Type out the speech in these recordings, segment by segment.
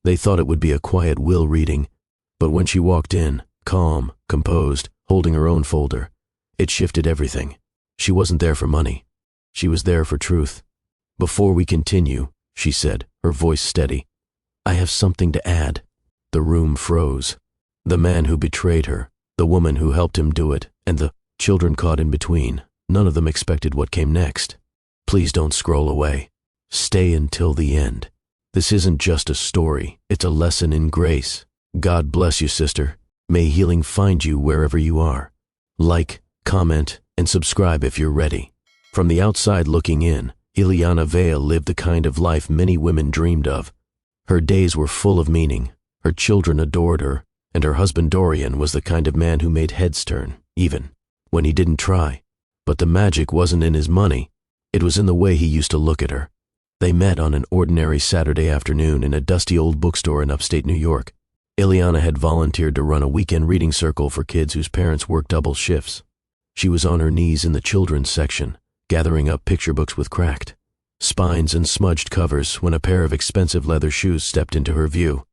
They thought it would be a quiet will reading, but when she walked in, calm, composed, holding her own folder, it shifted everything. She wasn't there for money. She was there for truth. "Before we continue," she said, her voice steady, "I have something to add." The room froze. The man who betrayed her, the woman who helped him do it, and the children caught in between. None of them expected what came next. "Please don't scroll away. Stay until the end. This isn't just a story, it's a lesson in grace. God bless you, sister. May healing find you wherever you are. Like, comment, and subscribe if you're ready." From the outside looking in, Ileana Vale lived the kind of life many women dreamed of. Her days were full of meaning. Her children adored her, and her husband Dorian was the kind of man who made heads turn, even when he didn't try. But the magic wasn't in his money. It was in the way he used to look at her. They met on an ordinary Saturday afternoon in a dusty old bookstore in upstate New York. Ileana had volunteered to run a weekend reading circle for kids whose parents worked double shifts. She was on her knees in the children's section, gathering up picture books with cracked spines and smudged covers when a pair of expensive leather shoes stepped into her view.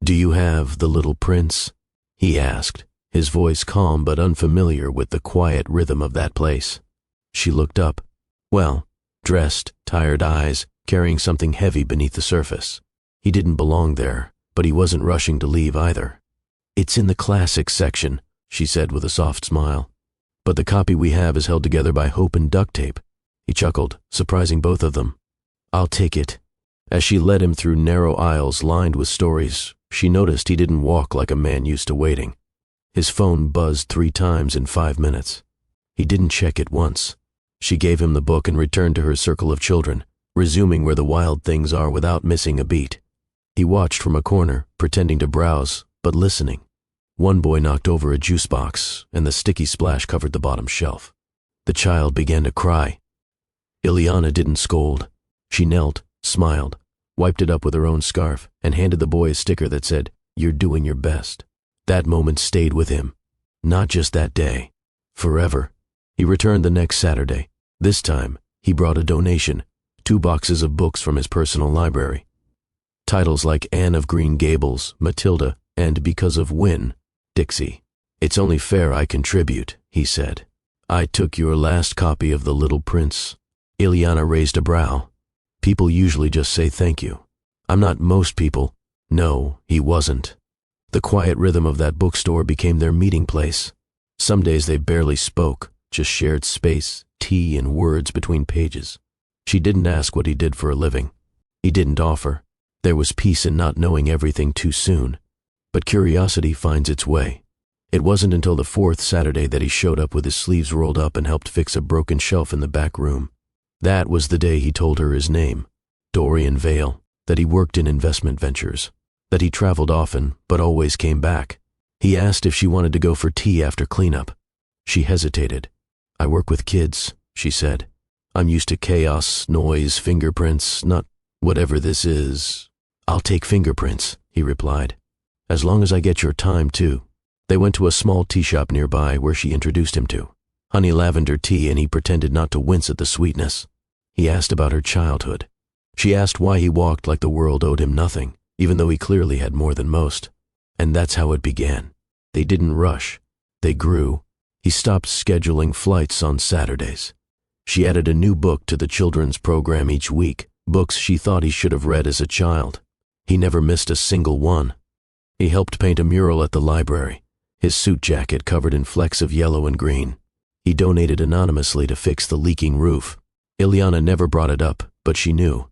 "Do you have The Little Prince?" he asked, his voice calm but unfamiliar with the quiet rhythm of that place. She looked up. Well, dressed, tired eyes, carrying something heavy beneath the surface. He didn't belong there, but he wasn't rushing to leave either. "It's in the classics section," she said with a soft smile. "But the copy we have is held together by hope and duct tape." He chuckled, surprising both of them. "I'll take it." As she led him through narrow aisles lined with stories, she noticed he didn't walk like a man used to waiting. His phone buzzed 3 times in 5 minutes. He didn't check it once. She gave him the book and returned to her circle of children, resuming where the wild things are without missing a beat. He watched from a corner, pretending to browse, but listening. One boy knocked over a juice box, and the sticky splash covered the bottom shelf. The child began to cry. Ileana didn't scold. She knelt, smiled, wiped it up with her own scarf, and handed the boy a sticker that said, "You're doing your best." That moment stayed with him. Not just that day. Forever. He returned the next Saturday. This time, he brought a donation, 2 boxes of books from his personal library. Titles like Anne of Green Gables, Matilda, and Because of Win, Dixie. "It's only fair I contribute," he said. "I took your last copy of The Little Prince." Ileana raised a brow. "People usually just say thank you. I'm not most people." No, he wasn't. The quiet rhythm of that bookstore became their meeting place. Some days they barely spoke, just shared space, tea, and words between pages. She didn't ask what he did for a living. He didn't offer. There was peace in not knowing everything too soon. But curiosity finds its way. It wasn't until the 4th Saturday that he showed up with his sleeves rolled up and helped fix a broken shelf in the back room. That was the day he told her his name, Dorian Vale, that he worked in investment ventures, that he traveled often but always came back. He asked if she wanted to go for tea after cleanup. She hesitated. "I work with kids," she said. "I'm used to chaos, noise, fingerprints, not whatever this is." "I'll take fingerprints," he replied. "As long as I get your time, too." They went to a small tea shop nearby where she introduced him to honey lavender tea, and he pretended not to wince at the sweetness. He asked about her childhood. She asked why he walked like the world owed him nothing, even though he clearly had more than most. And that's how it began. They didn't rush. They grew. He stopped scheduling flights on Saturdays. She added a new book to the children's program each week, books she thought he should have read as a child. He never missed a single one. He helped paint a mural at the library, his suit jacket covered in flecks of yellow and green. He donated anonymously to fix the leaking roof. Ileana never brought it up, but she knew.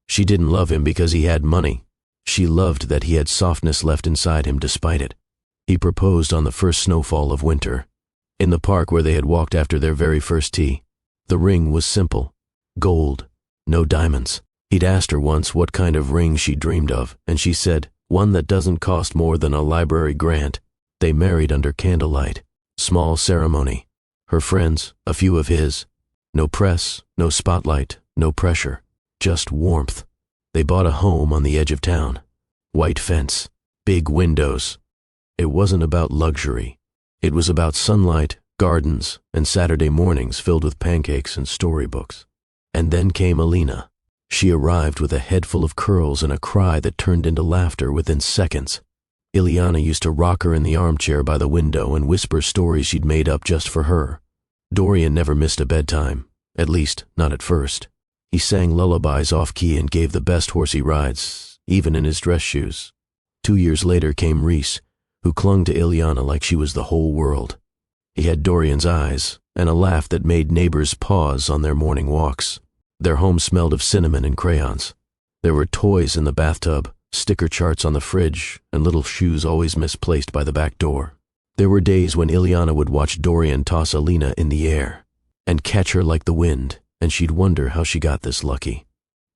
She didn't love him because he had money. She loved that he had softness left inside him despite it. He proposed on the first snowfall of winter, in the park where they had walked after their very first tea. The ring was simple. Gold. No diamonds. He'd asked her once what kind of ring she dreamed of, and she said, "One that doesn't cost more than a library grant." They married under candlelight. Small ceremony. Her friends, a few of his. No press, no spotlight, no pressure. Just warmth. They bought a home on the edge of town. White fence. Big windows. It wasn't about luxury. It was about sunlight, gardens, and Saturday mornings filled with pancakes and storybooks. And then came Alina. She arrived with a head full of curls and a cry that turned into laughter within seconds. Ileana used to rock her in the armchair by the window and whisper stories she'd made up just for her. Dorian never missed a bedtime, at least not at first. He sang lullabies off-key and gave the best horsey rides, even in his dress shoes. 2 years later came Reese, who clung to Ileana like she was the whole world. He had Dorian's eyes and a laugh that made neighbors pause on their morning walks. Their home smelled of cinnamon and crayons. There were toys in the bathtub, sticker charts on the fridge, and little shoes always misplaced by the back door. There were days when Ileana would watch Dorian toss Alina in the air and catch her like the wind, and she'd wonder how she got this lucky.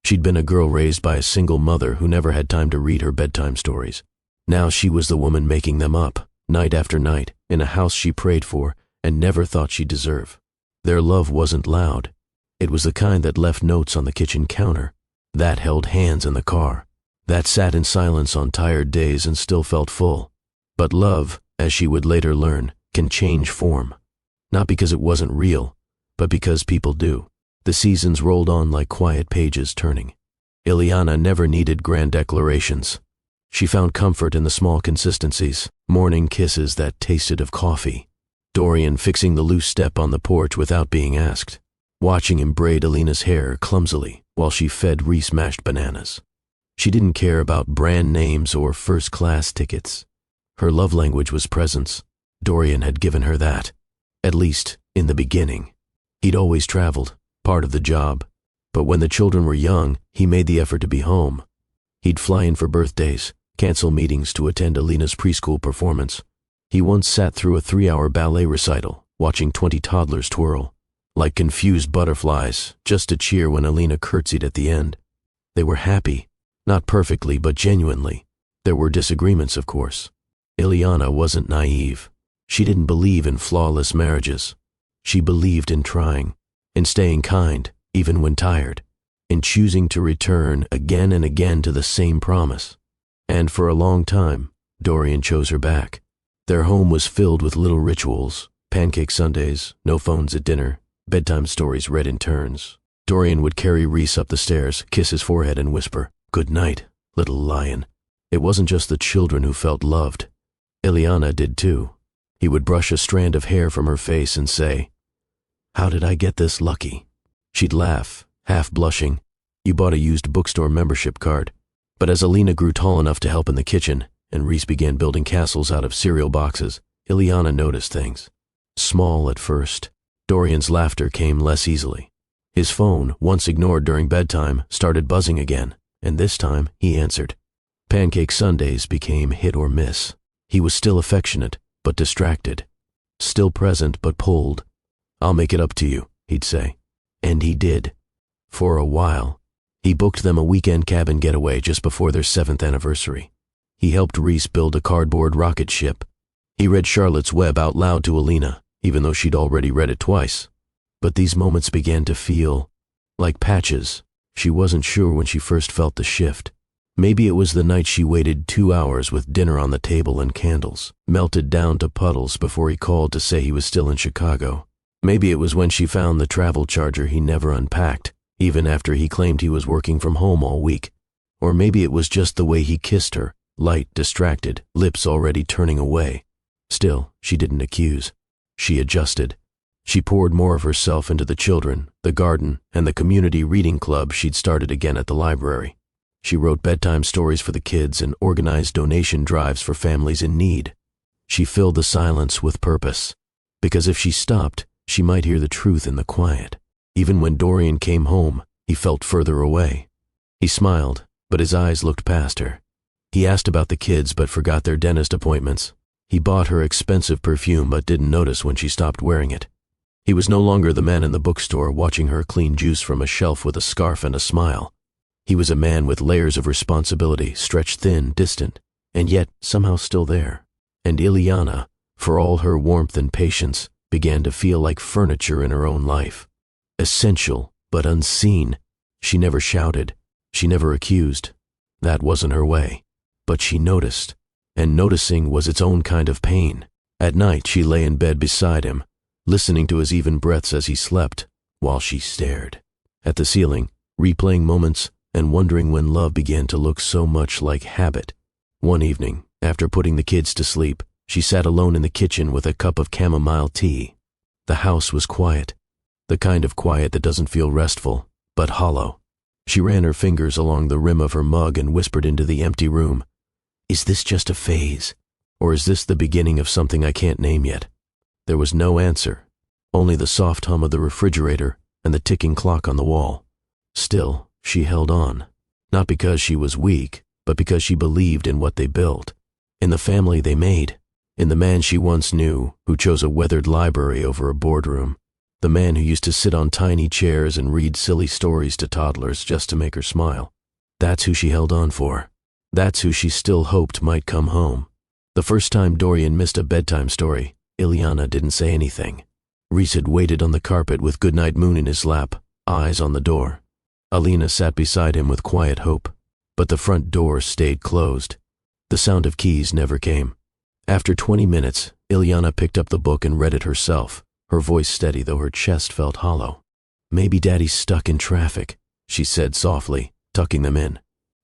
She'd been a girl raised by a single mother who never had time to read her bedtime stories. Now she was the woman making them up, night after night, in a house she prayed for and never thought she'd deserve. Their love wasn't loud. It was the kind that left notes on the kitchen counter, that held hands in the car, that sat in silence on tired days and still felt full. But love, as she would later learn, can change form. Not because it wasn't real, but because people do. The seasons rolled on like quiet pages turning. Ileana never needed grand declarations. She found comfort in the small consistencies, morning kisses that tasted of coffee, Dorian fixing the loose step on the porch without being asked, watching him braid Alina's hair clumsily while she fed Reese mashed bananas. She didn't care about brand names or first-class tickets. Her love language was presence. Dorian had given her that, at least in the beginning. He'd always traveled, part of the job, but when the children were young, he made the effort to be home. He'd fly in for birthdays, cancel meetings to attend Alina's preschool performance. He once sat through a 3-hour ballet recital, watching 20 toddlers twirl, like confused butterflies, just to cheer when Alina curtsied at the end. They were happy, not perfectly, but genuinely. There were disagreements, of course. Ileana wasn't naive. She didn't believe in flawless marriages. She believed in trying, in staying kind, even when tired, in choosing to return again and again to the same promise. And for a long time, Dorian chose her back. Their home was filled with little rituals, pancake Sundays, no phones at dinner, bedtime stories read in turns. Dorian would carry Reese up the stairs, kiss his forehead and whisper, "Good night, little lion." It wasn't just the children who felt loved. Ileana did too. He would brush a strand of hair from her face and say, "How did I get this lucky?" She'd laugh, half blushing. "You bought a used bookstore membership card." But as Alina grew tall enough to help in the kitchen, and Reese began building castles out of cereal boxes, Ileana noticed things. Small at first, Dorian's laughter came less easily. His phone, once ignored during bedtime, started buzzing again, and this time he answered. Pancake Sundays became hit or miss. He was still affectionate, but distracted. Still present, but pulled. "I'll make it up to you," he'd say. And he did. For a while. He booked them a weekend cabin getaway just before their 7th anniversary. He helped Reese build a cardboard rocket ship. He read Charlotte's Web out loud to Alina, even though she'd already read it twice. But these moments began to feel like patches. She wasn't sure when she first felt the shift. Maybe it was the night she waited 2 hours with dinner on the table and candles, melted down to puddles before he called to say he was still in Chicago. Maybe it was when she found the travel charger he never unpacked, even after he claimed he was working from home all week. Or maybe it was just the way he kissed her, light, distracted, lips already turning away. Still, she didn't accuse. She adjusted. She poured more of herself into the children, the garden, and the community reading club she'd started again at the library. She wrote bedtime stories for the kids and organized donation drives for families in need. She filled the silence with purpose, because if she stopped, she might hear the truth in the quiet. Even when Dorian came home, he felt further away. He smiled, but his eyes looked past her. He asked about the kids but forgot their dentist appointments. He bought her expensive perfume but didn't notice when she stopped wearing it. He was no longer the man in the bookstore watching her clean juice from a shelf with a scarf and a smile. He was a man with layers of responsibility, stretched thin, distant, and yet somehow still there. And Ileana, for all her warmth and patience, began to feel like furniture in her own life. Essential, but unseen. She never shouted. She never accused. That wasn't her way. But she noticed, and noticing was its own kind of pain. At night she lay in bed beside him, listening to his even breaths as he slept, while she stared at the ceiling, replaying moments and wondering when love began to look so much like habit. One evening, after putting the kids to sleep, she sat alone in the kitchen with a cup of chamomile tea. The house was quiet, the kind of quiet that doesn't feel restful, but hollow. She ran her fingers along the rim of her mug and whispered into the empty room, "Is this just a phase? Or is this the beginning of something I can't name yet?" There was no answer, only the soft hum of the refrigerator and the ticking clock on the wall. Still, she held on, not because she was weak, but because she believed in what they built, in the family they made, in the man she once knew who chose a weathered library over a boardroom, the man who used to sit on tiny chairs and read silly stories to toddlers just to make her smile. That's who she held on for. That's who she still hoped might come home. The first time Dorian missed a bedtime story, Ileana didn't say anything. Rhys had waited on the carpet with Goodnight Moon in his lap, eyes on the door. Alina sat beside him with quiet hope, but the front door stayed closed. The sound of keys never came. After 20 minutes, Ileana picked up the book and read it herself, her voice steady though her chest felt hollow. "Maybe Daddy's stuck in traffic," she said softly, tucking them in.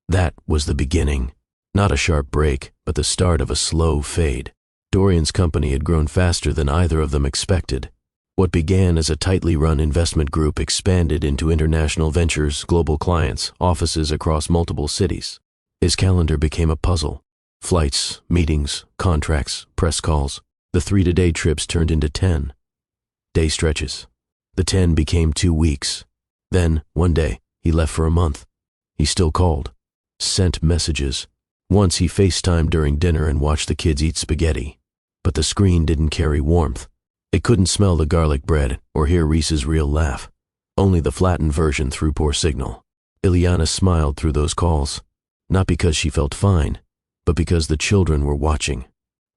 That was the beginning. Not a sharp break, but the start of a slow fade. Dorian's company had grown faster than either of them expected. What began as a tightly run investment group expanded into international ventures, global clients, offices across multiple cities. His calendar became a puzzle. Flights, meetings, contracts, press calls. The 3-day trips turned into 10-day stretches. The 10 became 2 weeks. Then, one day, he left for a month. He still called, sent messages. Once he FaceTimed during dinner and watched the kids eat spaghetti. But the screen didn't carry warmth. It couldn't smell the garlic bread or hear Rhys's real laugh. Only the flattened version through poor signal. Ileana smiled through those calls, not because she felt fine, but because the children were watching.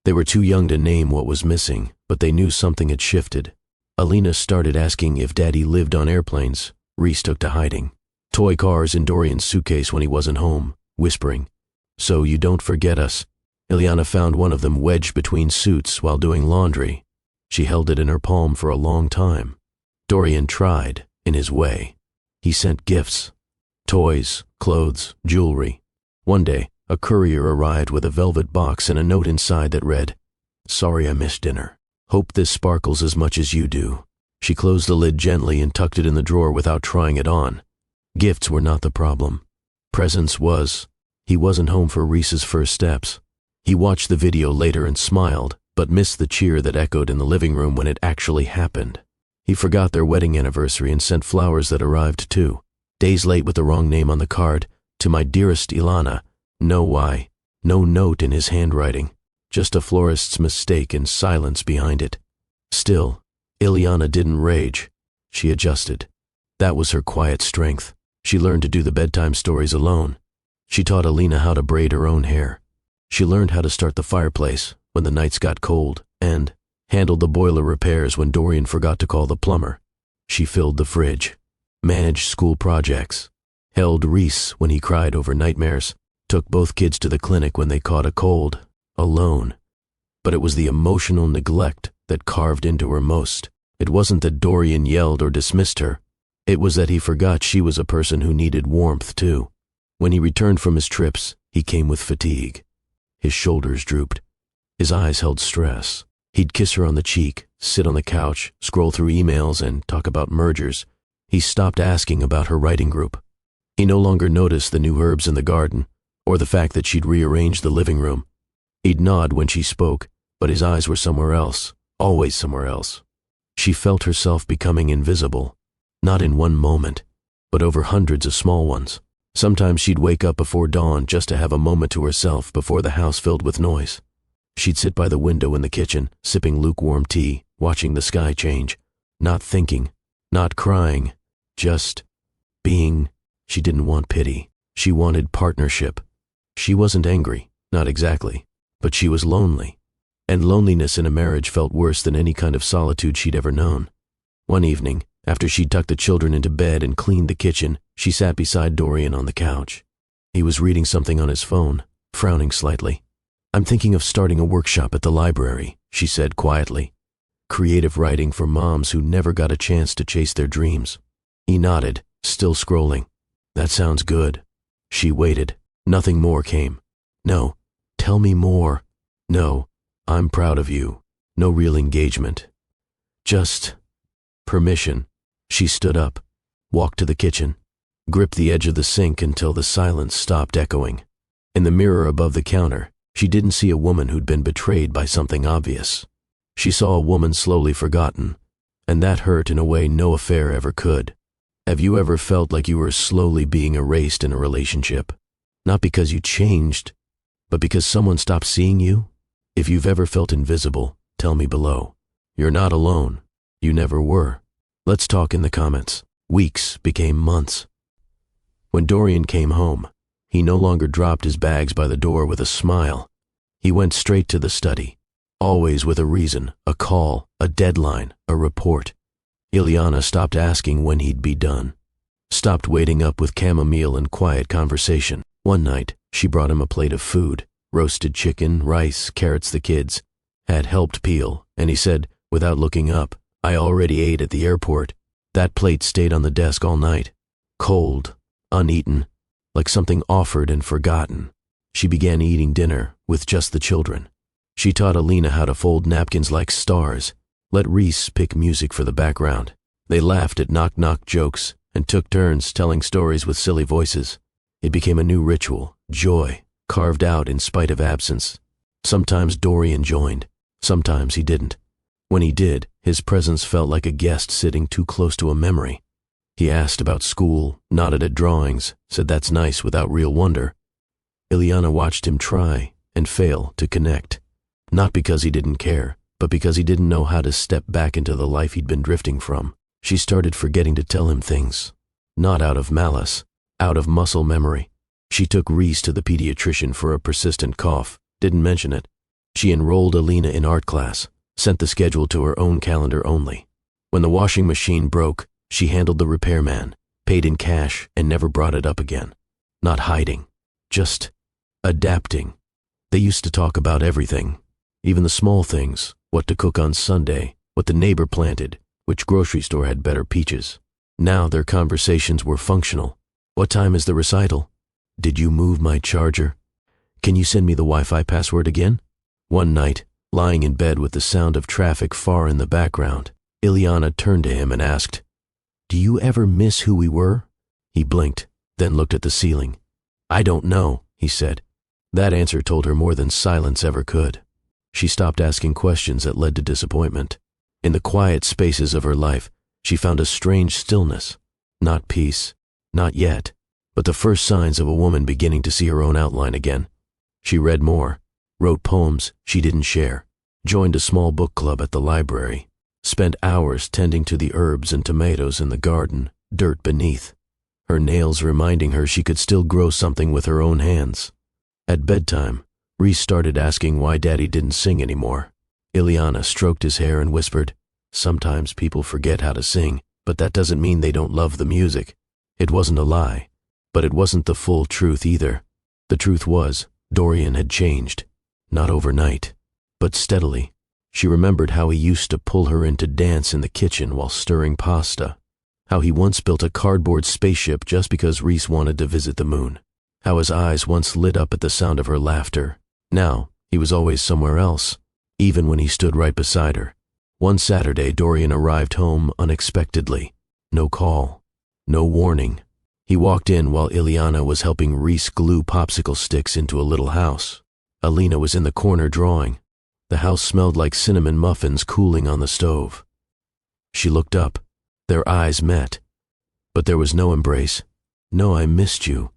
They were too young to name what was missing, but they knew something had shifted. Alina started asking if Daddy lived on airplanes. Rhys took to hiding. Toy cars in Dorian's suitcase when he wasn't home, whispering, "So you don't forget us." Ileana found one of them wedged between suits while doing laundry. She held it in her palm for a long time. Dorian tried, in his way. He sent gifts. Toys, clothes, jewelry. One day, a courier arrived with a velvet box and a note inside that read, "Sorry I missed dinner. Hope this sparkles as much as you do." She closed the lid gently and tucked it in the drawer without trying it on. Gifts were not the problem. Presence was. He wasn't home for Rhys's first steps. He watched the video later and smiled, but missed the cheer that echoed in the living room when it actually happened. He forgot their wedding anniversary and sent flowers that arrived too. Days late with the wrong name on the card, "To my dearest Ilana." No why. No note in his handwriting. Just a florist's mistake and silence behind it. Still, Ileana didn't rage. She adjusted. That was her quiet strength. She learned to do the bedtime stories alone. She taught Alina how to braid her own hair. She learned how to start the fireplace when the nights got cold, and handled the boiler repairs when Dorian forgot to call the plumber. She filled the fridge, managed school projects, held Rhys when he cried over nightmares, took both kids to the clinic when they caught a cold, alone. But it was the emotional neglect that carved into her most. It wasn't that Dorian yelled or dismissed her. It was that he forgot she was a person who needed warmth too. When he returned from his trips, he came with fatigue. His shoulders drooped. His eyes held stress. He'd kiss her on the cheek, sit on the couch, scroll through emails, and talk about mergers. He stopped asking about her writing group. He no longer noticed the new herbs in the garden, or the fact that she'd rearranged the living room. He'd nod when she spoke, but his eyes were somewhere else, always somewhere else. She felt herself becoming invisible, not in one moment, but over hundreds of small ones. Sometimes she'd wake up before dawn just to have a moment to herself before the house filled with noise. She'd sit by the window in the kitchen, sipping lukewarm tea, watching the sky change, not thinking, not crying, just being. She didn't want pity. She wanted partnership. She wasn't angry, not exactly, but she was lonely. And loneliness in a marriage felt worse than any kind of solitude she'd ever known. One evening, after she'd tucked the children into bed and cleaned the kitchen, she sat beside Dorian on the couch. He was reading something on his phone, frowning slightly. "I'm thinking of starting a workshop at the library," she said quietly. "Creative writing for moms who never got a chance to chase their dreams." He nodded, still scrolling. "That sounds good. She waited. Nothing more came. No. Tell me more. No. I'm proud of you. No real engagement. Just permission. She stood up, walked to the kitchen, gripped the edge of the sink until the silence stopped echoing. In the mirror above the counter, she didn't see a woman who'd been betrayed by something obvious. She saw a woman slowly forgotten, and that hurt in a way no affair ever could. Have you ever felt like you were slowly being erased in a relationship? Not because you changed, but because someone stopped seeing you? If you've ever felt invisible, tell me below. You're not alone. You never were. Let's talk in the comments. Weeks became months. When Dorian came home, he no longer dropped his bags by the door with a smile. He went straight to the study, always with a reason, a call, a deadline, a report. Ileana stopped asking when he'd be done, stopped waiting up with chamomile and quiet conversation. One night, she brought him a plate of food, roasted chicken, rice, carrots the kids had helped peel, and he said, without looking up, I already ate at the airport. That plate stayed on the desk all night, cold, uneaten, like something offered and forgotten. She began eating dinner with just the children. She taught Alina how to fold napkins like stars, let Reese pick music for the background. They laughed at knock-knock jokes and took turns telling stories with silly voices. It became a new ritual, joy, carved out in spite of absence. Sometimes Dorian joined, sometimes he didn't. When he did, his presence felt like a guest sitting too close to a memory. He asked about school, nodded at drawings, said that's nice without real wonder. Ileana watched him try and fail to connect, not because he didn't care, but because he didn't know how to step back into the life he'd been drifting from. She started forgetting to tell him things, not out of malice, out of muscle memory. She took Reese to the pediatrician for a persistent cough, didn't mention it. She enrolled Alina in art class, sent the schedule to her own calendar only. When the washing machine broke, she handled the repairman, paid in cash, and never brought it up again. Not hiding, just adapting. They used to talk about everything, even the small things, what to cook on Sunday, what the neighbor planted, which grocery store had better peaches. Now their conversations were functional. What time is the recital? Did you move my charger? Can you send me the Wi-Fi password again? One night, lying in bed with the sound of traffic far in the background, Ileana turned to him and asked, Do you ever miss who we were? He blinked, then looked at the ceiling. I don't know, he said. That answer told her more than silence ever could. She stopped asking questions that led to disappointment. In the quiet spaces of her life, she found a strange stillness. Not peace, not yet, but the first signs of a woman beginning to see her own outline again. She read more, wrote poems she didn't share, joined a small book club at the library, spent hours tending to the herbs and tomatoes in the garden, dirt beneath, her nails reminding her she could still grow something with her own hands. At bedtime, Reese started asking why Daddy didn't sing anymore. Ileana stroked his hair and whispered, Sometimes people forget how to sing, but that doesn't mean they don't love the music. It wasn't a lie, but it wasn't the full truth either. The truth was, Dorian had changed. Not overnight, but steadily. She remembered how he used to pull her in to dance in the kitchen while stirring pasta. How he once built a cardboard spaceship just because Reese wanted to visit the moon. How his eyes once lit up at the sound of her laughter. Now, he was always somewhere else, even when he stood right beside her. One Saturday, Dorian arrived home unexpectedly. No call, no warning. He walked in while Ileana was helping Reese glue popsicle sticks into a little house. Alina was in the corner drawing. The house smelled like cinnamon muffins cooling on the stove. She looked up. Their eyes met. But there was no embrace. No, I missed you.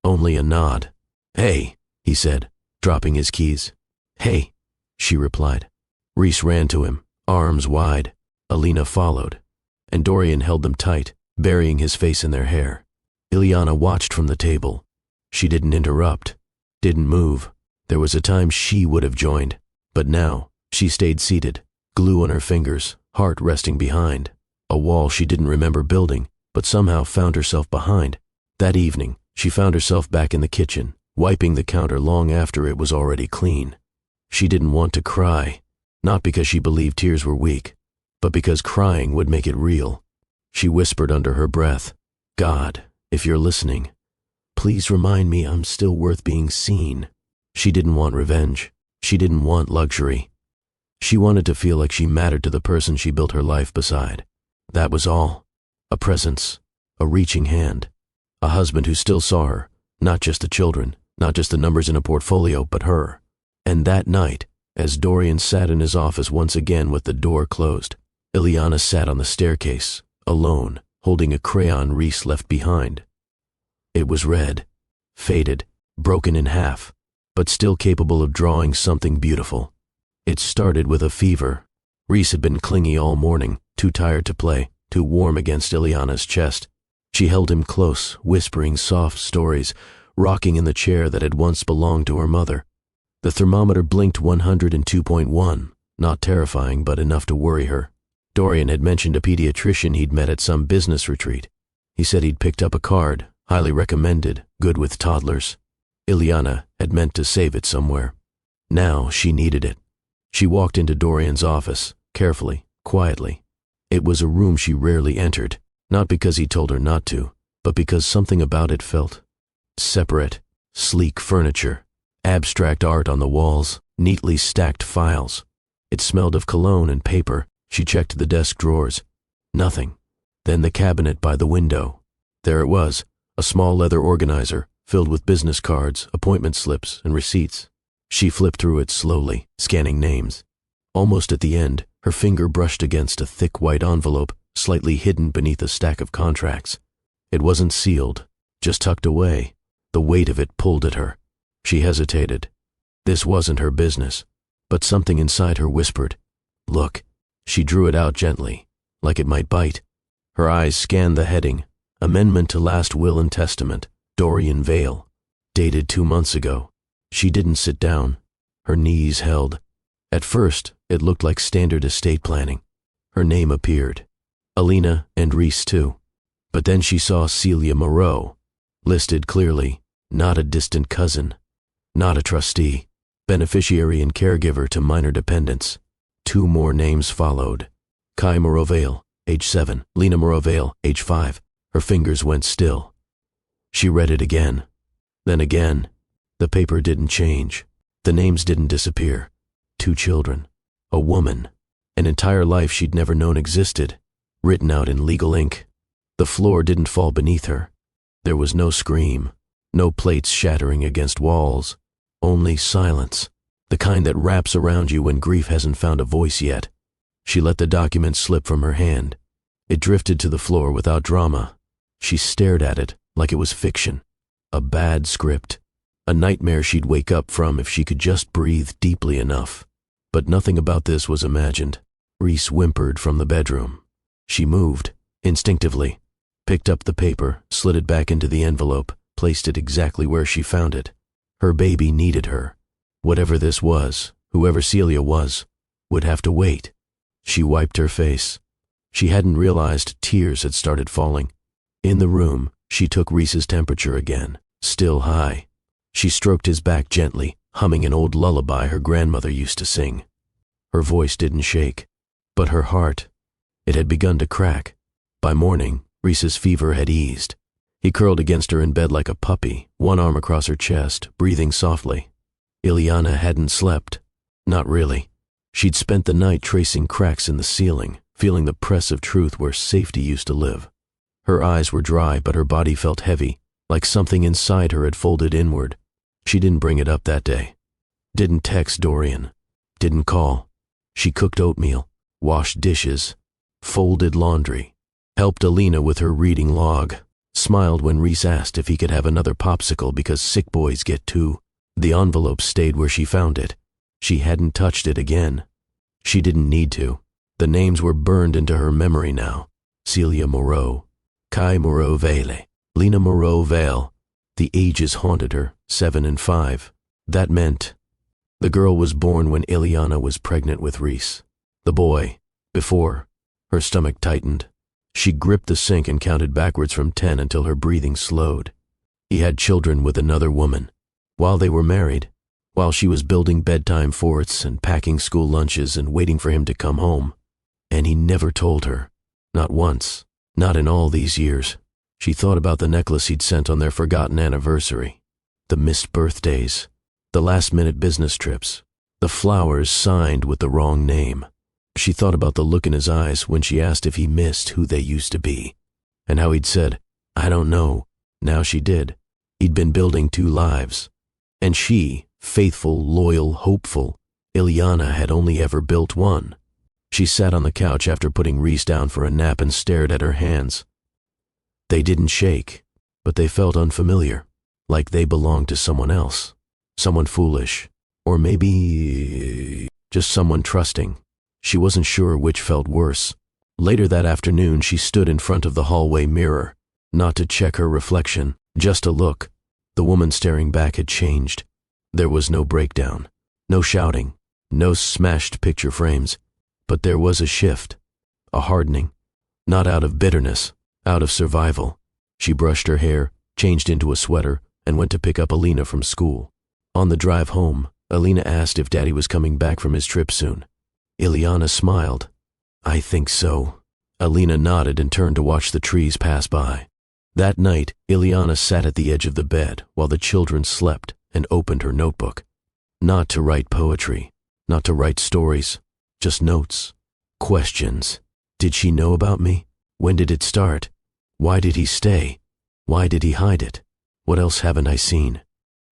Only a nod. Hey, he said, dropping his keys. Hey, she replied. Reese ran to him, arms wide. Alina followed, and Dorian held them tight, burying his face in their hair. Ileana watched from the table. She didn't interrupt, didn't move. There was a time she would have joined, but now she stayed seated, glue on her fingers, heart resting behind. A wall she didn't remember building, but somehow found herself behind. That evening, she found herself back in the kitchen, wiping the counter long after it was already clean. She didn't want to cry, not because she believed tears were weak, but because crying would make it real. She whispered under her breath, God, if you're listening, Please remind me I'm still worth being seen. She didn't want revenge. She didn't want luxury. She wanted to feel like she mattered to the person she built her life beside. That was all. A presence, a reaching hand, a husband who still saw her, not just the children, not just the numbers in a portfolio, but her. And that night, as Dorian sat in his office once again with the door closed, Ileana sat on the staircase, alone, holding a crayon Reese left behind. It was red, faded, broken in half, but still capable of drawing something beautiful. It started with a fever. Reese had been clingy all morning, too tired to play, too warm against Ileana's chest. She held him close, whispering soft stories, rocking in the chair that had once belonged to her mother. The thermometer blinked 102.1, not terrifying, but enough to worry her. Dorian had mentioned a pediatrician he'd met at some business retreat. He said he'd picked up a card, highly recommended, good with toddlers. Ileana had meant to save it somewhere. Now she needed it. She walked into Dorian's office, carefully, quietly. It was a room she rarely entered, not because he told her not to, but because something about it felt separate. Sleek furniture, abstract art on the walls, neatly stacked files. It smelled of cologne and paper. She checked the desk drawers. Nothing. Then the cabinet by the window. There it was, a small leather organizer filled with business cards, appointment slips, and receipts. She flipped through it slowly, scanning names. Almost at the end, her finger brushed against a thick white envelope slightly hidden beneath a stack of contracts. It wasn't sealed, just tucked away. The weight of it pulled at her. She hesitated. This wasn't her business, but something inside her whispered, "Look." She drew it out gently, like it might bite. Her eyes scanned the heading, Amendment to Last Will and Testament, Dorian Vale, dated 2 months ago. She didn't sit down. Her knees held. At first, it looked like standard estate planning. Her name appeared. Alina and Reese too. But then she saw Celia Moreau, listed clearly, not a distant cousin, not a trustee, beneficiary and caregiver to minor dependents. 2 more names followed. Kai Moreau Vale, age 7, Lena Moreau Vale, age 5. Her fingers went still. She read it again, then again. The paper didn't change. The names didn't disappear. 2 children, a woman, an entire life she'd never known existed, written out in legal ink. The floor didn't fall beneath her. There was no scream, no plates shattering against walls, only silence, the kind that wraps around you when grief hasn't found a voice yet. She let the document slip from her hand. It drifted to the floor without drama. She stared at it like it was fiction, a bad script, a nightmare she'd wake up from if she could just breathe deeply enough. But nothing about this was imagined. Reese whimpered from the bedroom. She moved, instinctively, picked up the paper, slid it back into the envelope, placed it exactly where she found it. Her baby needed her. Whatever this was, whoever Celia was, would have to wait. She wiped her face. She hadn't realized tears had started falling. In the room, she took Reese's temperature again, still high. She stroked his back gently, humming an old lullaby her grandmother used to sing. Her voice didn't shake, but her heart, it had begun to crack. By morning, Reese's fever had eased. He curled against her in bed like a puppy, one arm across her chest, breathing softly. Ileana hadn't slept. Not really. She'd spent the night tracing cracks in the ceiling, feeling the press of truth where safety used to live. Her eyes were dry, but her body felt heavy, like something inside her had folded inward. She didn't bring it up that day. Didn't text Dorian. Didn't call. She cooked oatmeal, washed dishes, folded laundry, helped Alina with her reading log, smiled when Reese asked if he could have another popsicle because sick boys get 2. The envelope stayed where she found it. She hadn't touched it again. She didn't need to. The names were burned into her memory now. Celia Moreau, Kai Moreau Vale, Lena Moreau Vale. The ages haunted her, 7 and 5. That meant the girl was born when Ileana was pregnant with Reese. The boy, before. Her stomach tightened. She gripped the sink and counted backwards from 10 until her breathing slowed. He had children with another woman. While they were married, while she was building bedtime forts and packing school lunches and waiting for him to come home. And he never told her. Not once. Not in all these years. She thought about the necklace he'd sent on their forgotten anniversary, the missed birthdays, the last-minute business trips, the flowers signed with the wrong name. She thought about the look in his eyes when she asked if he missed who they used to be, and how he'd said, "I don't know." Now she did. He'd been building 2 lives. And she, faithful, loyal, hopeful, Ileana had only ever built one. She sat on the couch after putting Reese down for a nap and stared at her hands. They didn't shake, but they felt unfamiliar, like they belonged to someone else, someone foolish, or maybe just someone trusting. She wasn't sure which felt worse. Later that afternoon, she stood in front of the hallway mirror, not to check her reflection, just to look. The woman staring back had changed. There was no breakdown, no shouting, no smashed picture frames, but there was a shift, a hardening, not out of bitterness, out of survival. She brushed her hair, changed into a sweater, and went to pick up Alina from school. On the drive home, Alina asked if Daddy was coming back from his trip soon. Ileana smiled. "I think so." Alina nodded and turned to watch the trees pass by. That night, Ileana sat at the edge of the bed while the children slept and opened her notebook. Not to write poetry, not to write stories, just notes, questions. Did she know about me? When did it start? Why did he stay? Why did he hide it? What else haven't I seen?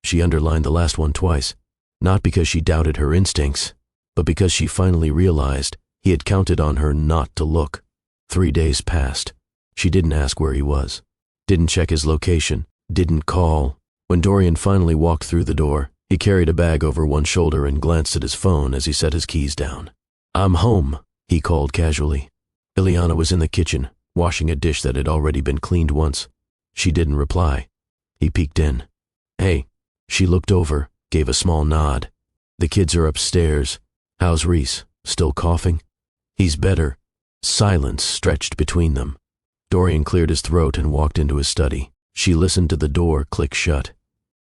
She underlined the last one twice, not because she doubted her instincts, but because she finally realized he had counted on her not to look. 3 days passed. She didn't ask where he was, didn't check his location, didn't call. When Dorian finally walked through the door, he carried a bag over one shoulder and glanced at his phone as he set his keys down. "I'm home," he called casually. Ileana was in the kitchen, washing a dish that had already been cleaned once. She didn't reply. He peeked in. "Hey." She looked over, gave a small nod. "The kids are upstairs. How's Reese? Still coughing?" "He's better." Silence stretched between them. Dorian cleared his throat and walked into his study. She listened to the door click shut.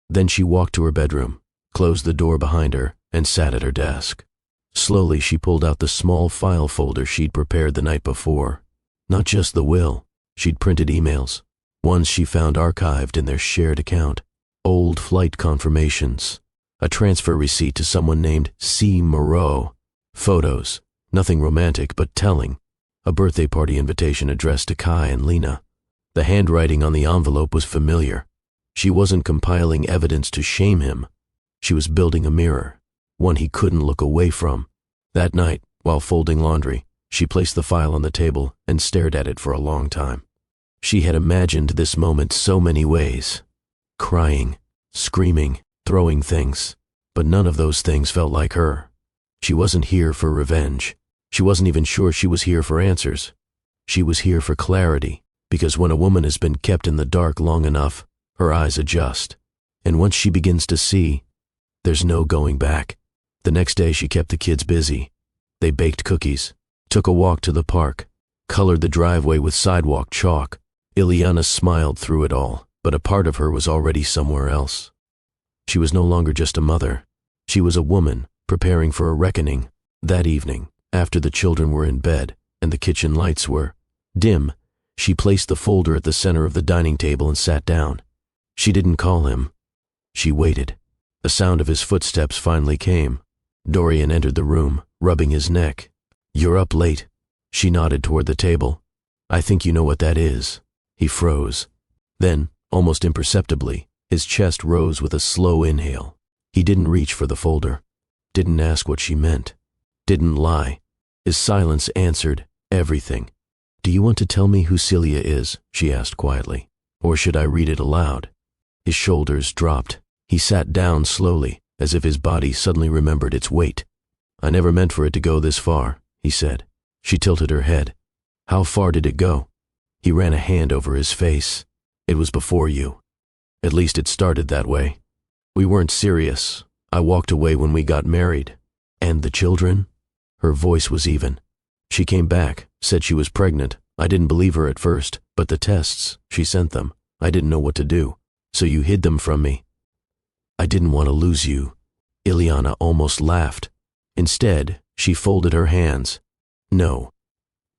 Then she walked to her bedroom, closed the door behind her, and sat at her desk. Slowly she pulled out the small file folder she'd prepared the night before. Not just the will. She'd printed emails, ones she found archived in their shared account, old flight confirmations, a transfer receipt to someone named C. Moreau, photos, nothing romantic but telling, a birthday party invitation addressed to Kai and Lena. The handwriting on the envelope was familiar. She wasn't compiling evidence to shame him. She was building a mirror, one he couldn't look away from. That night, while folding laundry, she placed the file on the table and stared at it for a long time. She had imagined this moment so many ways. Crying, screaming, throwing things, but none of those things felt like her. She wasn't here for revenge. She wasn't even sure she was here for answers. She was here for clarity, because when a woman has been kept in the dark long enough, her eyes adjust. And once she begins to see, there's no going back. The next day she kept the kids busy. They baked cookies, took a walk to the park, colored the driveway with sidewalk chalk. Ileana smiled through it all, but a part of her was already somewhere else. She was no longer just a mother. She was a woman preparing for a reckoning. That evening, after the children were in bed and the kitchen lights were dim, she placed the folder at the center of the dining table and sat down. She didn't call him. She waited. The sound of his footsteps finally came. Dorian entered the room, rubbing his neck. "You're up late." She nodded toward the table. "I think you know what that is." He froze. Then, almost imperceptibly, his chest rose with a slow inhale. He didn't reach for the folder. Didn't ask what she meant. Didn't lie. His silence answered everything. "Do you want to tell me who Celia is?" she asked quietly. "Or should I read it aloud?" His shoulders dropped. He sat down slowly, as if his body suddenly remembered its weight. "I never meant for it to go this far," he said. She tilted her head. "How far did it go?" He ran a hand over his face. "It was before you. At least it started that way. We weren't serious. I walked away when we got married. And the children?" Her voice was even. "She came back, said she was pregnant. I didn't believe her at first, but the tests, she sent them. I didn't know what to do. So you hid them from me." "I didn't want to lose you." Ileana almost laughed. Instead, she folded her hands. "No.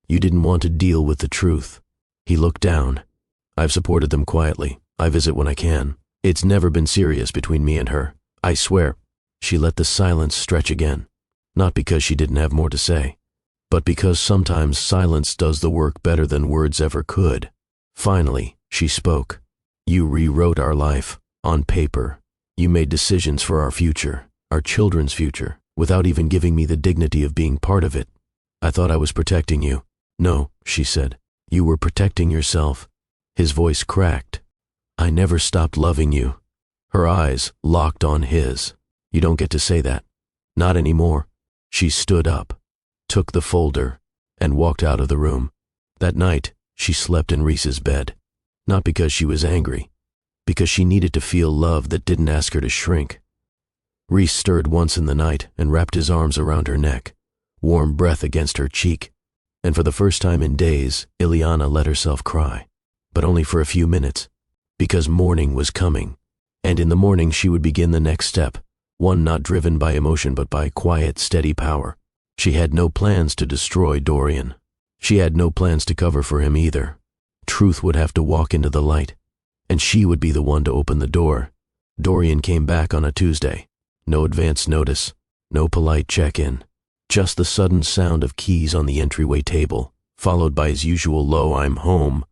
You didn't want to deal with the truth." He looked down. I've supported them quietly. I visit when I can. It's never been serious between me and her. I swear." She let the silence stretch again, not because she didn't have more to say, but because sometimes silence does the work better than words ever could. Finally, she spoke. "You rewrote our life, on paper. You made decisions for our future, our children's future, without even giving me the dignity of being part of it. I thought I was protecting you." "No," she said. "You were protecting yourself." His voice cracked. "I never stopped loving you." Her eyes locked on his. "You don't get to say that. Not anymore." She stood up, took the folder, and walked out of the room. That night, she slept in Reese's bed. Not because she was angry, because she needed to feel love that didn't ask her to shrink. Reese stirred once in the night and wrapped his arms around her neck, warm breath against her cheek, and for the first time in days, Ileana let herself cry, but only for a few minutes, because morning was coming, and in the morning she would begin the next step, one not driven by emotion but by quiet, steady power. She had no plans to destroy Dorian. She had no plans to cover for him either. Truth would have to walk into the light, and she would be the one to open the door. Dorian came back on a Tuesday. No advance notice, no polite check-in, just the sudden sound of keys on the entryway table, followed by his usual low "I'm home."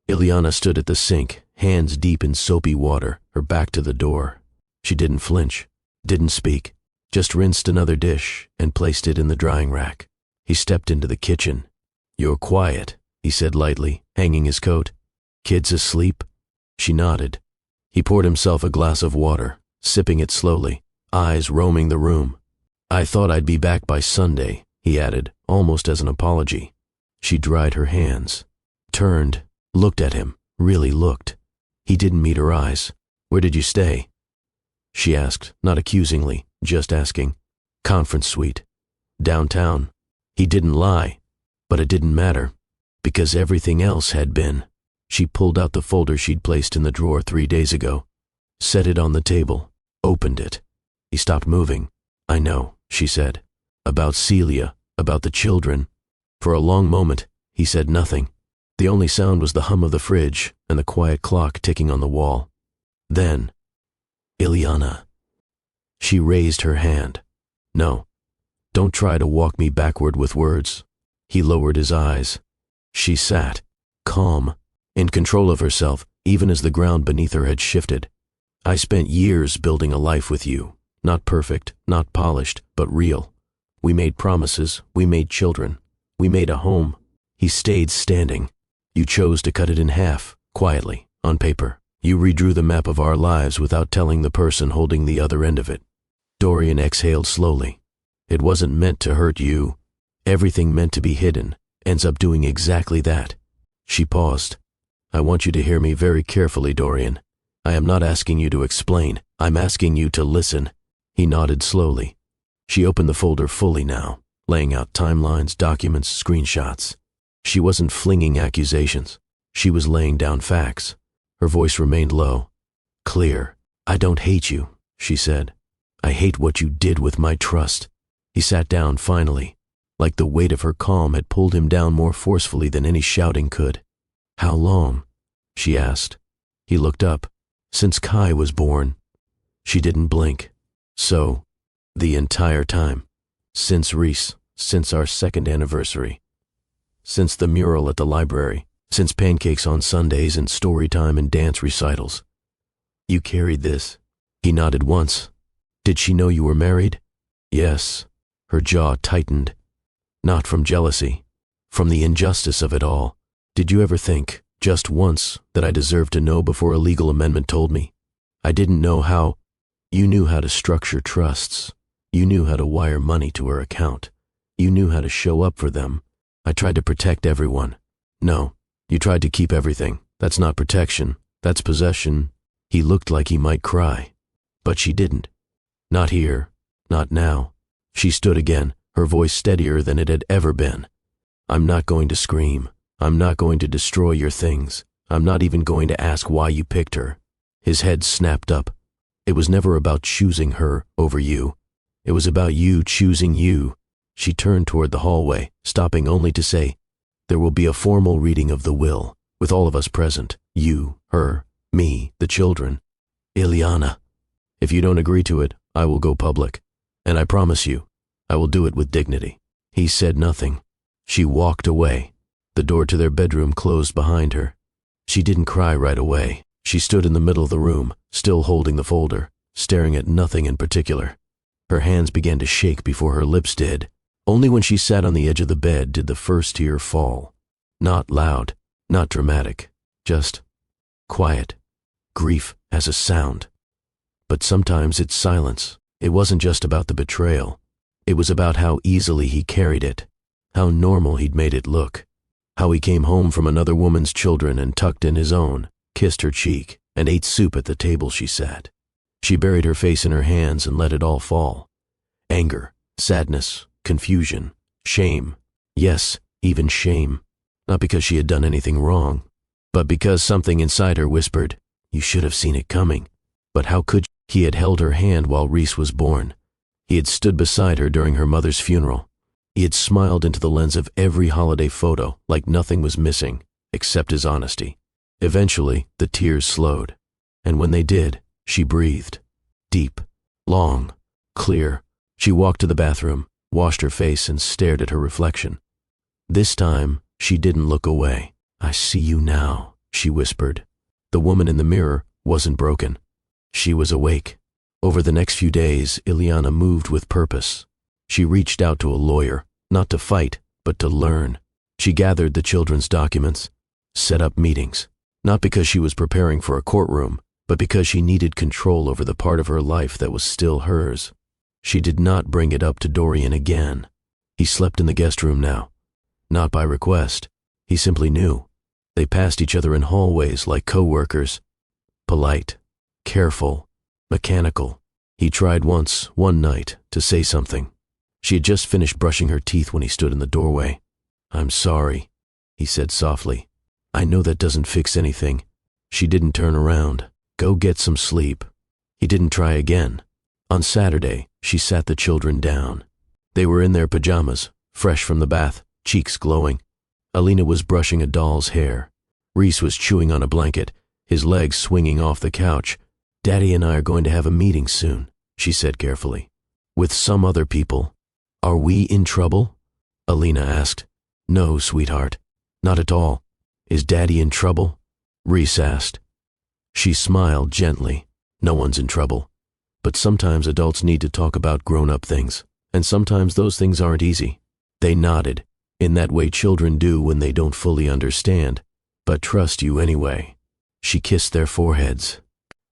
Ileana stood at the sink, hands deep in soapy water, her back to the door. She didn't flinch, didn't speak, just rinsed another dish and placed it in the drying rack. He stepped into the kitchen. "You're quiet," he said lightly, hanging his coat. "Kids asleep?" She nodded. He poured himself a glass of water, sipping it slowly, eyes roaming the room. "I thought I'd be back by Sunday," he added, almost as an apology. She dried her hands, turned, looked at him, really looked. He didn't meet her eyes. "Where did you stay?" She asked, not accusingly, just asking. "Conference suite. Downtown." He didn't lie, but it didn't matter, because everything else had been. She pulled out the folder she'd placed in the drawer 3 days ago, set it on the table, opened it. He stopped moving. "I know," she said. "About Celia, about the children." For a long moment, he said nothing. The only sound was the hum of the fridge and the quiet clock ticking on the wall. Then, "Ileana." She raised her hand. "No, don't try to walk me backward with words." He lowered his eyes. She sat, calm, in control of herself, even as the ground beneath her had shifted. "I spent years building a life with you. Not perfect, not polished, but real. We made promises, we made children, we made a home." He stayed standing. "You chose to cut it in half, quietly, on paper. You redrew the map of our lives without telling the person holding the other end of it." Dorian exhaled slowly. "It wasn't meant to hurt you. Everything meant to be hidden ends up doing exactly that." She paused. "I want you to hear me very carefully, Dorian. I am not asking you to explain. I'm asking you to listen." He nodded slowly. She opened the folder fully now, laying out timelines, documents, screenshots. She wasn't flinging accusations. She was laying down facts. Her voice remained low, clear. "I don't hate you," she said. "I hate what you did with my trust." He sat down finally, like the weight of her calm had pulled him down more forcefully than any shouting could. "How long?" she asked. He looked up. "Since Kai was born." She didn't blink. "So, the entire time. Since Reese, since our second anniversary. Since the mural at the library, since pancakes on Sundays and story time and dance recitals. You carried this." He nodded once. "Did she know you were married?" "Yes." Her jaw tightened. "Not from jealousy, from the injustice of it all. Did you ever think, just once, that I deserved to know before a legal amendment told me? I didn't know how. You knew how to structure trusts. You knew how to wire money to her account. You knew how to show up for them. I tried to protect everyone. No, you tried to keep everything. That's not protection. That's possession." He looked like he might cry, but she didn't. "Not here. Not now." She stood again, her voice steadier than it had ever been. "I'm not going to scream. I'm not going to destroy your things. I'm not even going to ask why you picked her." His head snapped up. "It was never about choosing her over you. It was about you choosing you." She turned toward the hallway, stopping only to say, "There will be a formal reading of the will, with all of us present. You, her, me, the children. Ileana, if you don't agree to it, I will go public. And I promise you, I will do it with dignity. He said nothing. She walked away. The door to their bedroom closed behind her. She didn't cry right away. She stood in the middle of the room, still holding the folder, staring at nothing in particular. Her hands began to shake before her lips did. Only when she sat on the edge of the bed did the first tear fall. Not loud, not dramatic, just quiet. Grief has a sound. But sometimes it's silence. It wasn't just about the betrayal. It was about how easily he carried it, how normal he'd made it look, how he came home from another woman's children and tucked in his own, kissed her cheek, and ate soup at the table she sat. She buried her face in her hands and let it all fall. Anger, sadness, confusion, shame. Yes, even shame. Not because she had done anything wrong, but because something inside her whispered, "You should have seen it coming." But how could she? He had held her hand while Reese was born. He had stood beside her during her mother's funeral. He had smiled into the lens of every holiday photo like nothing was missing, except his honesty. Eventually, the tears slowed. And when they did, she breathed. Deep, long, clear. She walked to the bathroom, washed her face, and stared at her reflection. This time, she didn't look away. "I see you now," she whispered. The woman in the mirror wasn't broken. She was awake. Over the next few days, Ileana moved with purpose. She reached out to a lawyer, not to fight, but to learn. She gathered the children's documents, set up meetings, not because she was preparing for a courtroom, but because she needed control over the part of her life that was still hers. She did not bring it up to Dorian again. He slept in the guest room now. Not by request. He simply knew. They passed each other in hallways like co-workers. Polite, careful, mechanical. He tried once, one night, to say something. She had just finished brushing her teeth when he stood in the doorway. "I'm sorry," he said softly. "I know that doesn't fix anything." She didn't turn around. "Go get some sleep." He didn't try again. On Saturday, she sat the children down. They were in their pajamas, fresh from the bath, cheeks glowing. Alina was brushing a doll's hair. Reese was chewing on a blanket, his legs swinging off the couch. "Daddy and I are going to have a meeting soon," she said carefully. "With some other people." "Are we in trouble?" Alina asked. "No, sweetheart, not at all." "Is Daddy in trouble?" Reese asked. She smiled gently. "No one's in trouble. But sometimes adults need to talk about grown-up things, and sometimes those things aren't easy." They nodded, in that way children do when they don't fully understand, but trust you anyway. She kissed their foreheads,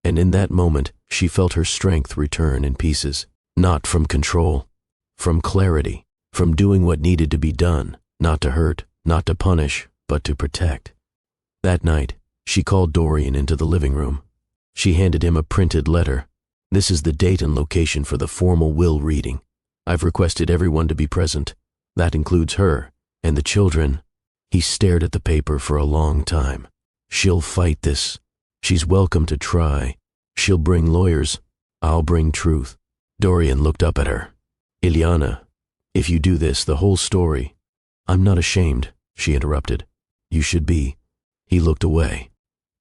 and in that moment she felt her strength return in pieces, not from control, from clarity, from doing what needed to be done, not to hurt, not to punish, but to protect. That night, she called Dorian into the living room. She handed him a printed letter. "This is the date and location for the formal will reading. I've requested everyone to be present. That includes her and the children." He stared at the paper for a long time. "She'll fight this. She's welcome to try. She'll bring lawyers. I'll bring truth." Dorian looked up at her. "Ileana, if you do this, the whole story—" "I'm not ashamed," she interrupted. "You should be." He looked away.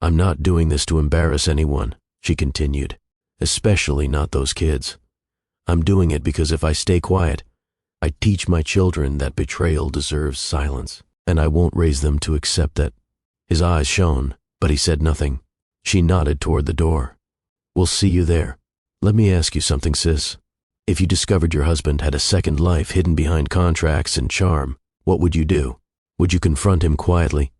"I'm not doing this to embarrass anyone," she continued, "especially not those kids. I'm doing it because if I stay quiet, I teach my children that betrayal deserves silence, and I won't raise them to accept that." His eyes shone, but he said nothing. She nodded toward the door. "We'll see you there. Let me ask you something, sis. If you discovered your husband had a second life hidden behind contracts and charm, what would you do? Would you confront him quietly?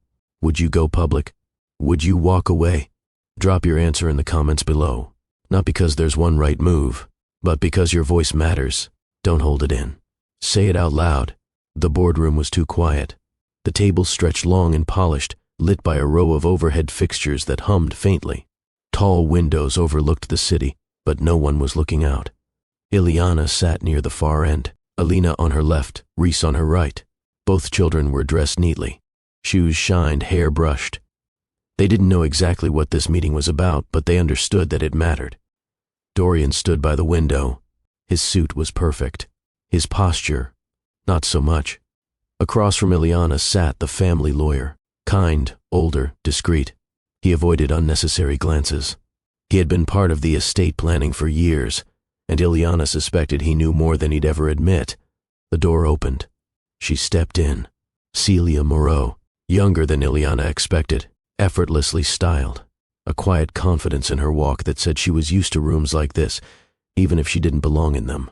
Would you go public? Would you walk away? Drop your answer in the comments below. Not because there's one right move, but because your voice matters. Don't hold it in. Say it out loud." The boardroom was too quiet. The table stretched long and polished, lit by a row of overhead fixtures that hummed faintly. Tall windows overlooked the city, but no one was looking out. Ileana sat near the far end, Alina on her left, Reese on her right. Both children were dressed neatly. Shoes shined, hair brushed. They didn't know exactly what this meeting was about, but they understood that it mattered. Dorian stood by the window. His suit was perfect. His posture, not so much. Across from Ileana sat the family lawyer, kind, older, discreet. He avoided unnecessary glances. He had been part of the estate planning for years, and Ileana suspected he knew more than he'd ever admit. The door opened. She stepped in. Celia Moreau, younger than Ileana expected, effortlessly styled, a quiet confidence in her walk that said she was used to rooms like this, even if she didn't belong in them.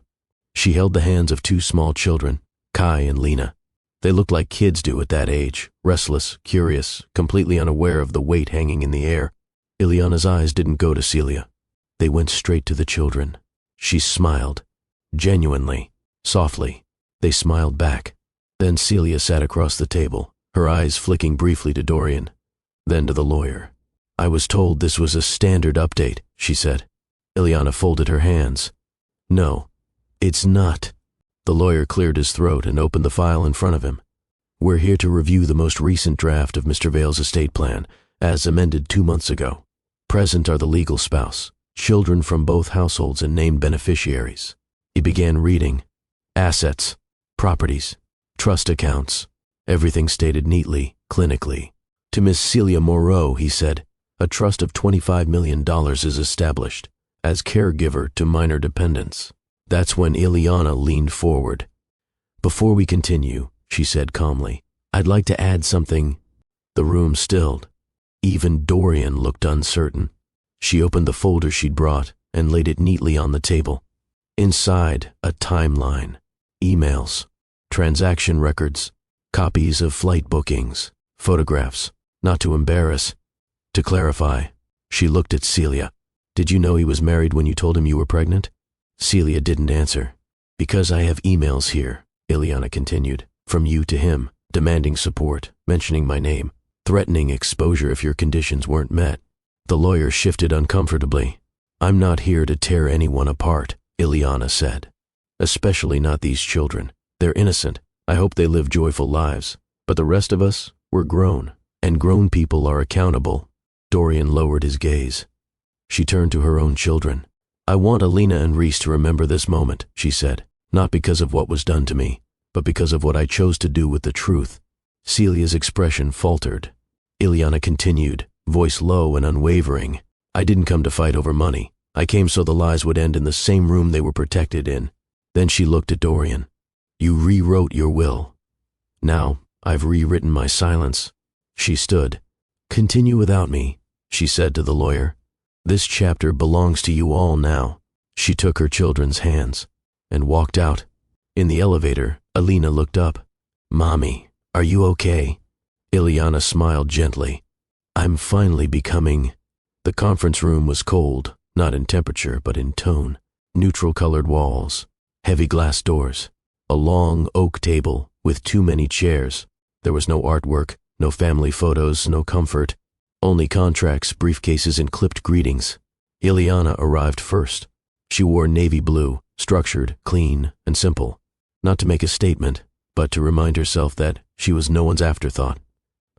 She held the hands of two small children, Kai and Lena. They looked like kids do at that age, restless, curious, completely unaware of the weight hanging in the air. Ileana's eyes didn't go to Celia. They went straight to the children. She smiled, genuinely, softly. They smiled back. Then Celia sat across the table, her eyes flicking briefly to Dorian, then to the lawyer. "I was told this was a standard update," she said. Ileana folded her hands. "No, it's not." The lawyer cleared his throat and opened the file in front of him. "We're here to review the most recent draft of Mr. Vale's estate plan, as amended 2 months ago. Present are the legal spouse, children from both households and named beneficiaries." He began reading. Assets, properties, trust accounts, everything stated neatly, clinically. To Miss Celia Moreau, he said, a trust of $25 million is established, as caregiver to minor dependents. That's when Ileana leaned forward. "Before we continue," she said calmly, "I'd like to add something." The room stilled. Even Dorian looked uncertain. She opened the folder she'd brought and laid it neatly on the table. Inside, a timeline, emails, transaction records, copies of flight bookings, photographs, not to embarrass. To clarify, she looked at Celia. "Did you know he was married when you told him you were pregnant?" Celia didn't answer. "Because I have emails here," Ileana continued, "from you to him, demanding support, mentioning my name, threatening exposure if your conditions weren't met." The lawyer shifted uncomfortably. "I'm not here to tear anyone apart," Ileana said. "Especially not these children. They're innocent. I hope they live joyful lives. But the rest of us, we're grown, and grown people are accountable." Dorian lowered his gaze. She turned to her own children. "I want Alina and Reese to remember this moment," she said, "not because of what was done to me, but because of what I chose to do with the truth." Celia's expression faltered. Ileana continued, voice low and unwavering. "I didn't come to fight over money. I came so the lies would end in the same room they were protected in." Then she looked at Dorian. "You rewrote your will. Now, I've rewritten my silence." She stood. "Continue without me," she said to the lawyer. "This chapter belongs to you all now." She took her children's hands and walked out. In the elevator, Alina looked up. "Mommy, are you okay?" Ileana smiled gently. "I'm finally becoming—" The conference room was cold, not in temperature but in tone. Neutral-colored walls, heavy glass doors, a long oak table with too many chairs. There was no artwork, no family photos, no comfort. Only contracts, briefcases, and clipped greetings. Ileana arrived first. She wore navy blue, structured, clean, and simple. Not to make a statement, but to remind herself that she was no one's afterthought.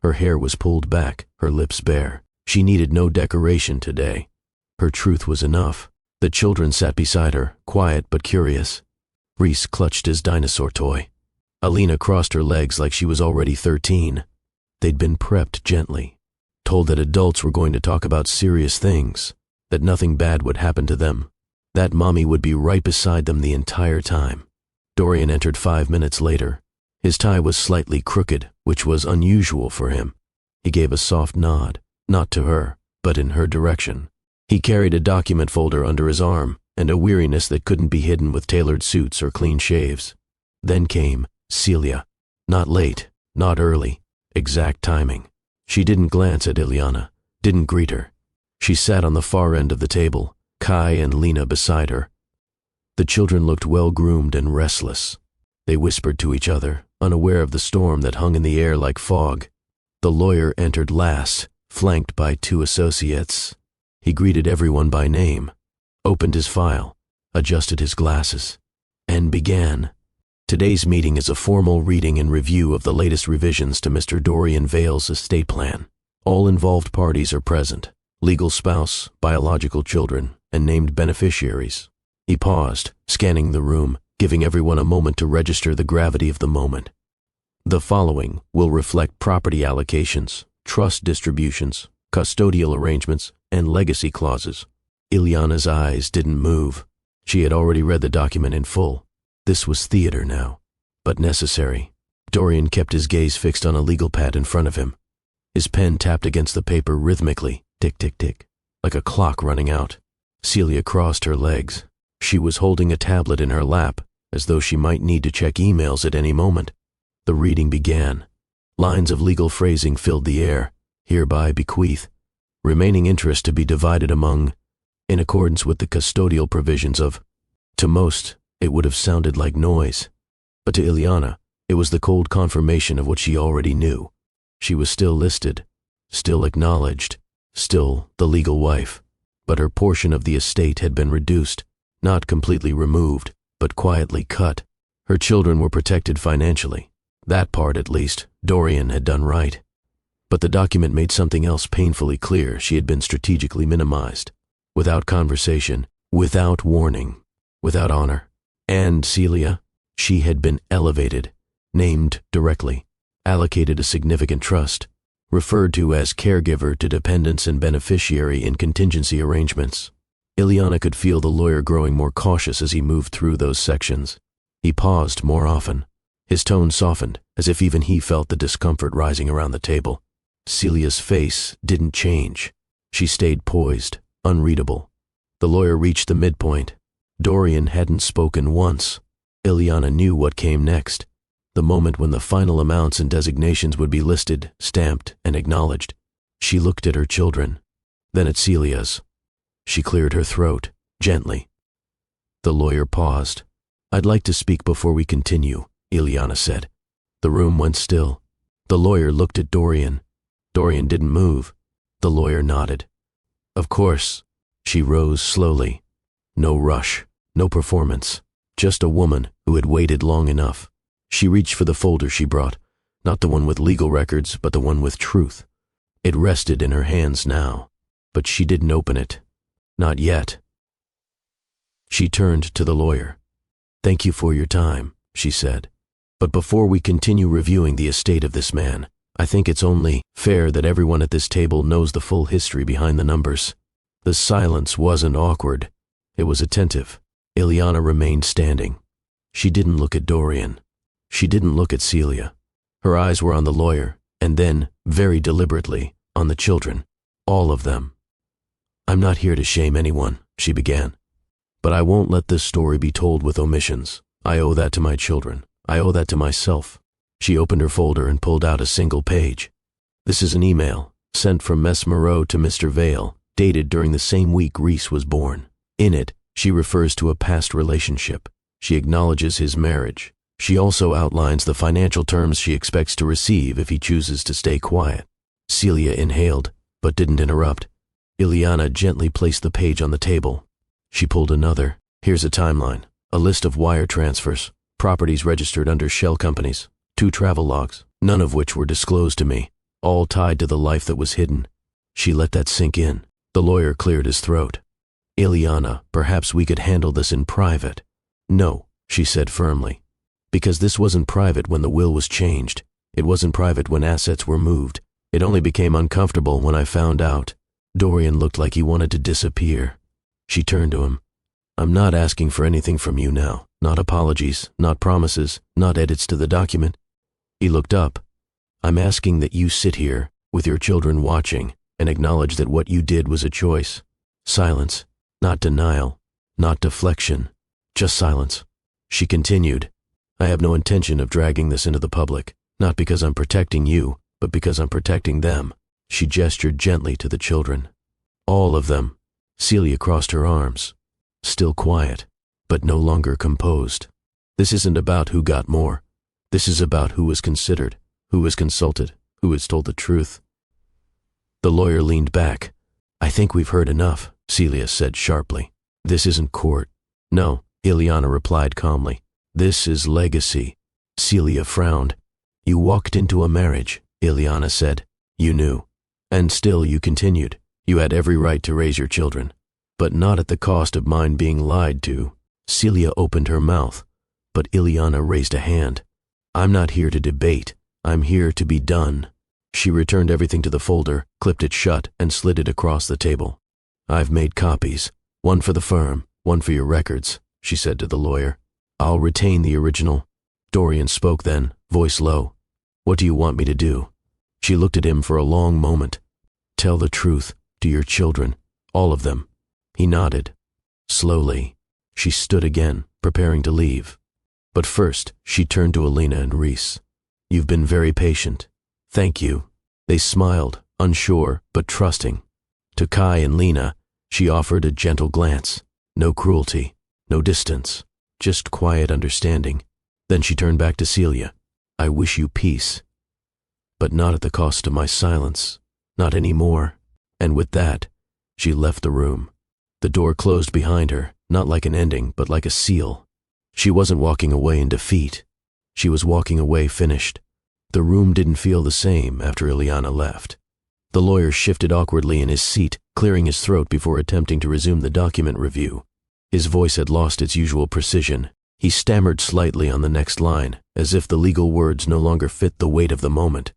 Her hair was pulled back, her lips bare. She needed no decoration today. Her truth was enough. The children sat beside her, quiet but curious. Reese clutched his dinosaur toy. Alina crossed her legs like she was already 13. They'd been prepped gently, told that adults were going to talk about serious things, that nothing bad would happen to them, that mommy would be right beside them the entire time. Dorian entered 5 minutes later. His tie was slightly crooked, which was unusual for him. He gave a soft nod, not to her, but in her direction. He carried a document folder under his arm, and a weariness that couldn't be hidden with tailored suits or clean shaves. Then came Celia. Not late, not early, exact timing. She didn't glance at Ileana, didn't greet her. She sat on the far end of the table, Kai and Lena beside her. The children looked well-groomed and restless. They whispered to each other, unaware of the storm that hung in the air like fog. The lawyer entered last, flanked by 2 associates. He greeted everyone by name, opened his file, adjusted his glasses, and began. "Today's meeting is a formal reading and review of the latest revisions to Mr. Dorian Vale's estate plan. All involved parties are present: legal spouse, biological children, and named beneficiaries." He paused, scanning the room, giving everyone a moment to register the gravity of the moment. "The following will reflect property allocations, trust distributions, custodial arrangements, and legacy clauses. Ilyana's eyes didn't move. She had already read the document in full. This was theater now, but necessary. Dorian kept his gaze fixed on a legal pad in front of him. His pen tapped against the paper rhythmically, tick, tick, tick, like a clock running out. Celia crossed her legs. She was holding a tablet in her lap, as though she might need to check emails at any moment. The reading began. Lines of legal phrasing filled the air. Hereby bequeath. Remaining interest to be divided among, in accordance with the custodial provisions of. To most, it would have sounded like noise. But to Ilyana, it was the cold confirmation of what she already knew. She was still listed, still acknowledged, still the legal wife. But her portion of the estate had been reduced, not completely removed, but quietly cut. Her children were protected financially. That part, at least, Dorian had done right. But the document made something else painfully clear. She had been strategically minimized. Without conversation, without warning, without honor. And Celia, she had been elevated, named directly, allocated a significant trust, referred to as caregiver to dependents and beneficiary in contingency arrangements. Ilyana could feel the lawyer growing more cautious as he moved through those sections. He paused more often. His tone softened, as if even he felt the discomfort rising around the table. Celia's face didn't change. She stayed poised, unreadable. The lawyer reached the midpoint. Dorian hadn't spoken once. Ilyana knew what came next. The moment when the final amounts and designations would be listed, stamped, and acknowledged. She looked at her children, then at Celia's. She cleared her throat, gently. The lawyer paused. "I'd like to speak before we continue," Ilyana said. The room went still. The lawyer looked at Dorian. Dorian didn't move. The lawyer nodded. "Of course." She rose slowly. No rush, no performance. Just a woman who had waited long enough. She reached for the folder she brought, not the one with legal records, but the one with truth. It rested in her hands now, but she didn't open it. Not yet. She turned to the lawyer. "Thank you for your time," she said. "But before we continue reviewing the estate of this man, I think it's only fair that everyone at this table knows the full history behind the numbers." The silence wasn't awkward. It was attentive. Ilyana remained standing. She didn't look at Dorian. She didn't look at Celia. Her eyes were on the lawyer, and then, very deliberately, on the children. All of them. "I'm not here to shame anyone," she began. "But I won't let this story be told with omissions. I owe that to my children. I owe that to myself." She opened her folder and pulled out a single page. "This is an email, sent from Miss Moreau to Mr. Vale, dated during the same week Reese was born. In it, she refers to a past relationship. She acknowledges his marriage. She also outlines the financial terms she expects to receive if he chooses to stay quiet." Celia inhaled, but didn't interrupt. Ilyana gently placed the page on the table. She pulled another. "Here's a timeline, a list of wire transfers, properties registered under shell companies, 2 travel logs, none of which were disclosed to me, all tied to the life that was hidden." She let that sink in. The lawyer cleared his throat. "Ilyana, perhaps we could handle this in private." "No," she said firmly. "Because this wasn't private when the will was changed. It wasn't private when assets were moved. It only became uncomfortable when I found out." Dorian looked like he wanted to disappear. She turned to him. "I'm not asking for anything from you now. Not apologies, not promises, not edits to the document." He looked up. "I'm asking that you sit here, with your children watching, and acknowledge that what you did was a choice. Silence, not denial, not deflection, just silence." She continued, "I have no intention of dragging this into the public, not because I'm protecting you, but because I'm protecting them." She gestured gently to the children. "All of them." Celia crossed her arms, still quiet, but no longer composed. "This isn't about who got more. This is about who was considered, who was consulted, who has told the truth." The lawyer leaned back. "I think we've heard enough," Celia said sharply. "This isn't court." "No," Ilyana replied calmly. "This is legacy." Celia frowned. "You walked into a marriage," Ilyana said. "You knew. And still you continued. You had every right to raise your children. But not at the cost of mine being lied to." Celia opened her mouth, but Ilyana raised a hand. "I'm not here to debate. I'm here to be done." She returned everything to the folder, clipped it shut, and slid it across the table. "I've made copies. One for the firm, one for your records," she said to the lawyer. "I'll retain the original." Dorian spoke then, voice low. "What do you want me to do?" She looked at him for a long moment. "Tell the truth to your children, all of them." He nodded. Slowly, she stood again, preparing to leave. But first, she turned to Alina and Reese. "You've been very patient. Thank you." They smiled, unsure but trusting. To Kai and Lena, she offered a gentle glance. No cruelty, no distance, just quiet understanding. Then she turned back to Celia. "I wish you peace. But not at the cost of my silence. Not anymore." And with that, she left the room. The door closed behind her, not like an ending, but like a seal. She wasn't walking away in defeat. She was walking away finished. The room didn't feel the same after Ileana left. The lawyer shifted awkwardly in his seat, clearing his throat before attempting to resume the document review. His voice had lost its usual precision. He stammered slightly on the next line, as if the legal words no longer fit the weight of the moment.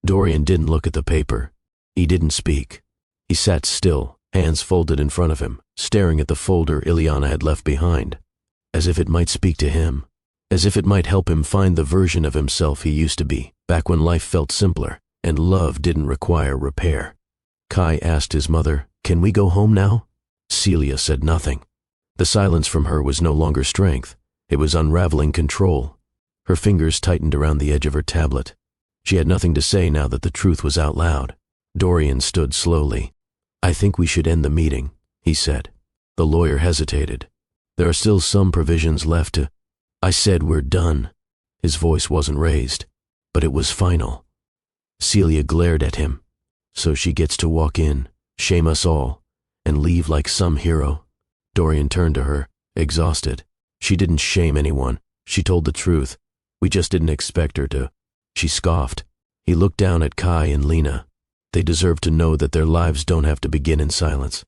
Dorian didn't look at the paper. He didn't speak. He sat still, hands folded in front of him, staring at the folder Ileana had left behind, as if it might speak to him, as if it might help him find the version of himself he used to be, back when life felt simpler and love didn't require repair. Kai asked his mother, "Can we go home now?" Celia said nothing. The silence from her was no longer strength. It was unraveling control. Her fingers tightened around the edge of her tablet. She had nothing to say now that the truth was out loud. Dorian stood slowly. "I think we should end the meeting," he said. The lawyer hesitated. "There are still some provisions left to—" "I said we're done." His voice wasn't raised, but it was final. Celia glared at him. "So she gets to walk in, shame us all, and leave like some hero?" Dorian turned to her, exhausted. "She didn't shame anyone. She told the truth. We just didn't expect her to." She scoffed. He looked down at Kai and Lena. "They deserve to know that their lives don't have to begin in silence.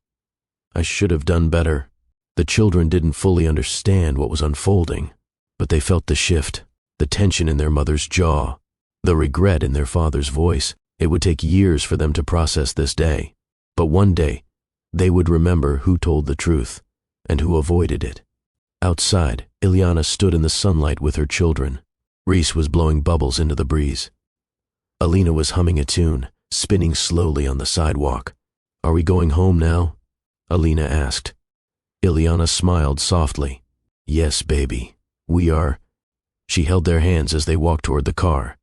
I should have done better." The children didn't fully understand what was unfolding, but they felt the shift, the tension in their mother's jaw, the regret in their father's voice. It would take years for them to process this day, but one day, they would remember who told the truth and who avoided it. Outside, Ileana stood in the sunlight with her children. Reese was blowing bubbles into the breeze. Alina was humming a tune, spinning slowly on the sidewalk. "Are we going home now?" Alina asked. Ileana smiled softly. "Yes, baby, we are." She held their hands as they walked toward the car.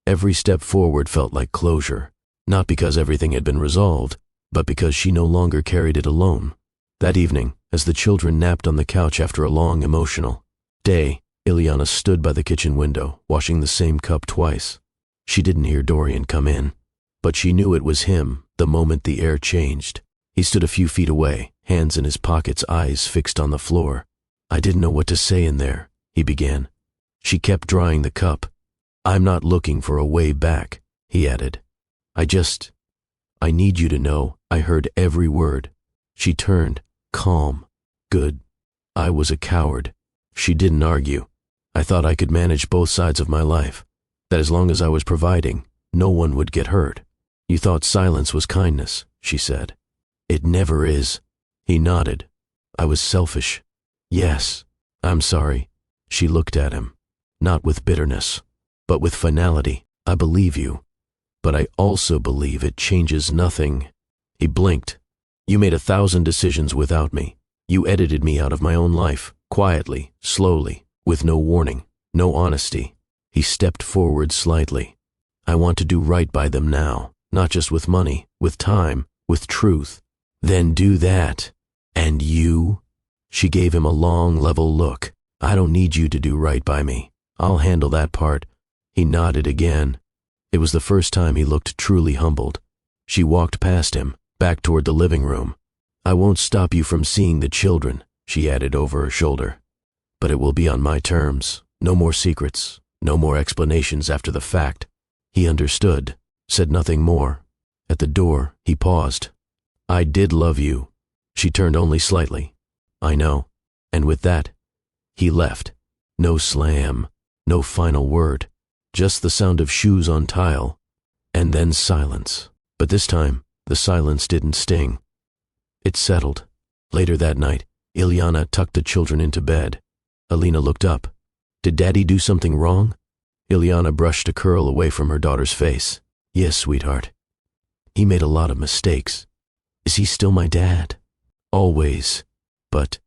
Every step forward felt like closure, not because everything had been resolved, but because she no longer carried it alone. That evening, as the children napped on the couch after a long, emotional day, Ileana stood by the kitchen window, washing the same cup twice. She didn't hear Dorian come in, but she knew it was him the moment the air changed. He stood a few feet away, hands in his pockets, eyes fixed on the floor. "I didn't know what to say in there," he began. She kept drying the cup. "I'm not looking for a way back," he added. I need you to know I heard every word." She turned, calm. "Good. I was a coward." She didn't argue. "I thought I could manage both sides of my life, that as long as I was providing, no one would get hurt." "You thought silence was kindness," she said. "It never is." He nodded. "I was selfish." "Yes, I'm sorry." She looked at him, not with bitterness, but with finality. "I believe you, but I also believe it changes nothing." He blinked. "You made 1,000 decisions without me. You edited me out of my own life, quietly, slowly, with no warning, no honesty." He stepped forward slightly. "I want to do right by them now, not just with money, with time, with truth." "Then do that. And you?" She gave him a long, level look. "I don't need you to do right by me. I'll handle that part." He nodded again. It was the first time he looked truly humbled. She walked past him, back toward the living room. "I won't stop you from seeing the children," she added over her shoulder. "But it will be on my terms. No more secrets, no more explanations after the fact." He understood, said nothing more. At the door, he paused. "I did love you." She turned only slightly. "I know." And with that, he left. No slam, no final word, just the sound of shoes on tile. And then silence. But this time, the silence didn't sting. It settled. Later that night, Ilyana tucked the children into bed. Alina looked up. Did Daddy do something wrong? Ilyana brushed a curl away from her daughter's face. Yes, sweetheart. He made a lot of mistakes. Is he still my dad? Always. But,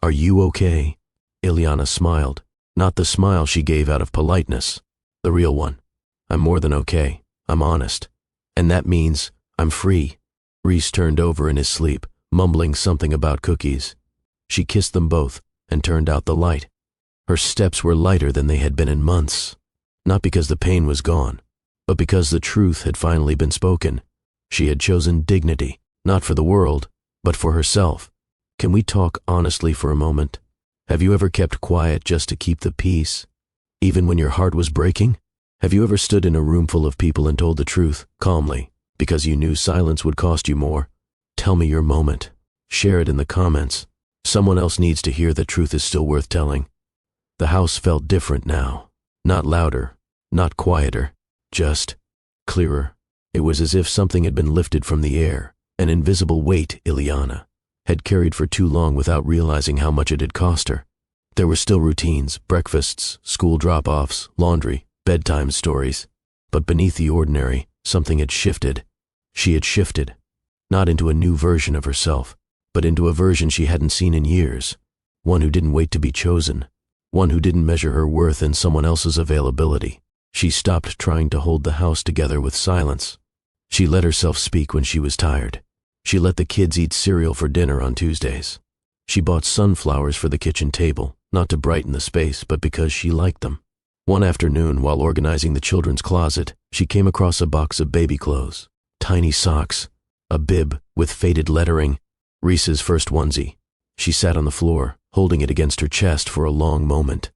are you okay? Ilyana smiled. Not the smile she gave out of politeness. The real one. I'm more than okay. I'm honest. And that means I'm free. Reese turned over in his sleep, mumbling something about cookies. She kissed them both and turned out the light. Her steps were lighter than they had been in months. Not because the pain was gone, but because the truth had finally been spoken. She had chosen dignity, not for the world, but for herself. Can we talk honestly for a moment? Have you ever kept quiet just to keep the peace, even when your heart was breaking? Have you ever stood in a room full of people and told the truth, calmly, because you knew silence would cost you more? Tell me your moment. Share it in the comments. Someone else needs to hear that truth is still worth telling. The house felt different now. Not louder, not quieter, just clearer. It was as if something had been lifted from the air, an invisible weight Ilyana had carried for too long without realizing how much it had cost her. There were still routines, breakfasts, school drop-offs, laundry, bedtime stories. But beneath the ordinary, something had shifted. She had shifted, not into a new version of herself, but into a version she hadn't seen in years. One who didn't wait to be chosen. One who didn't measure her worth in someone else's availability. She stopped trying to hold the house together with silence. She let herself speak when she was tired. She let the kids eat cereal for dinner on Tuesdays. She bought sunflowers for the kitchen table, not to brighten the space, but because she liked them. One afternoon, while organizing the children's closet, she came across a box of baby clothes, tiny socks, a bib with faded lettering, Reese's first onesie. She sat on the floor, holding it against her chest for a long moment.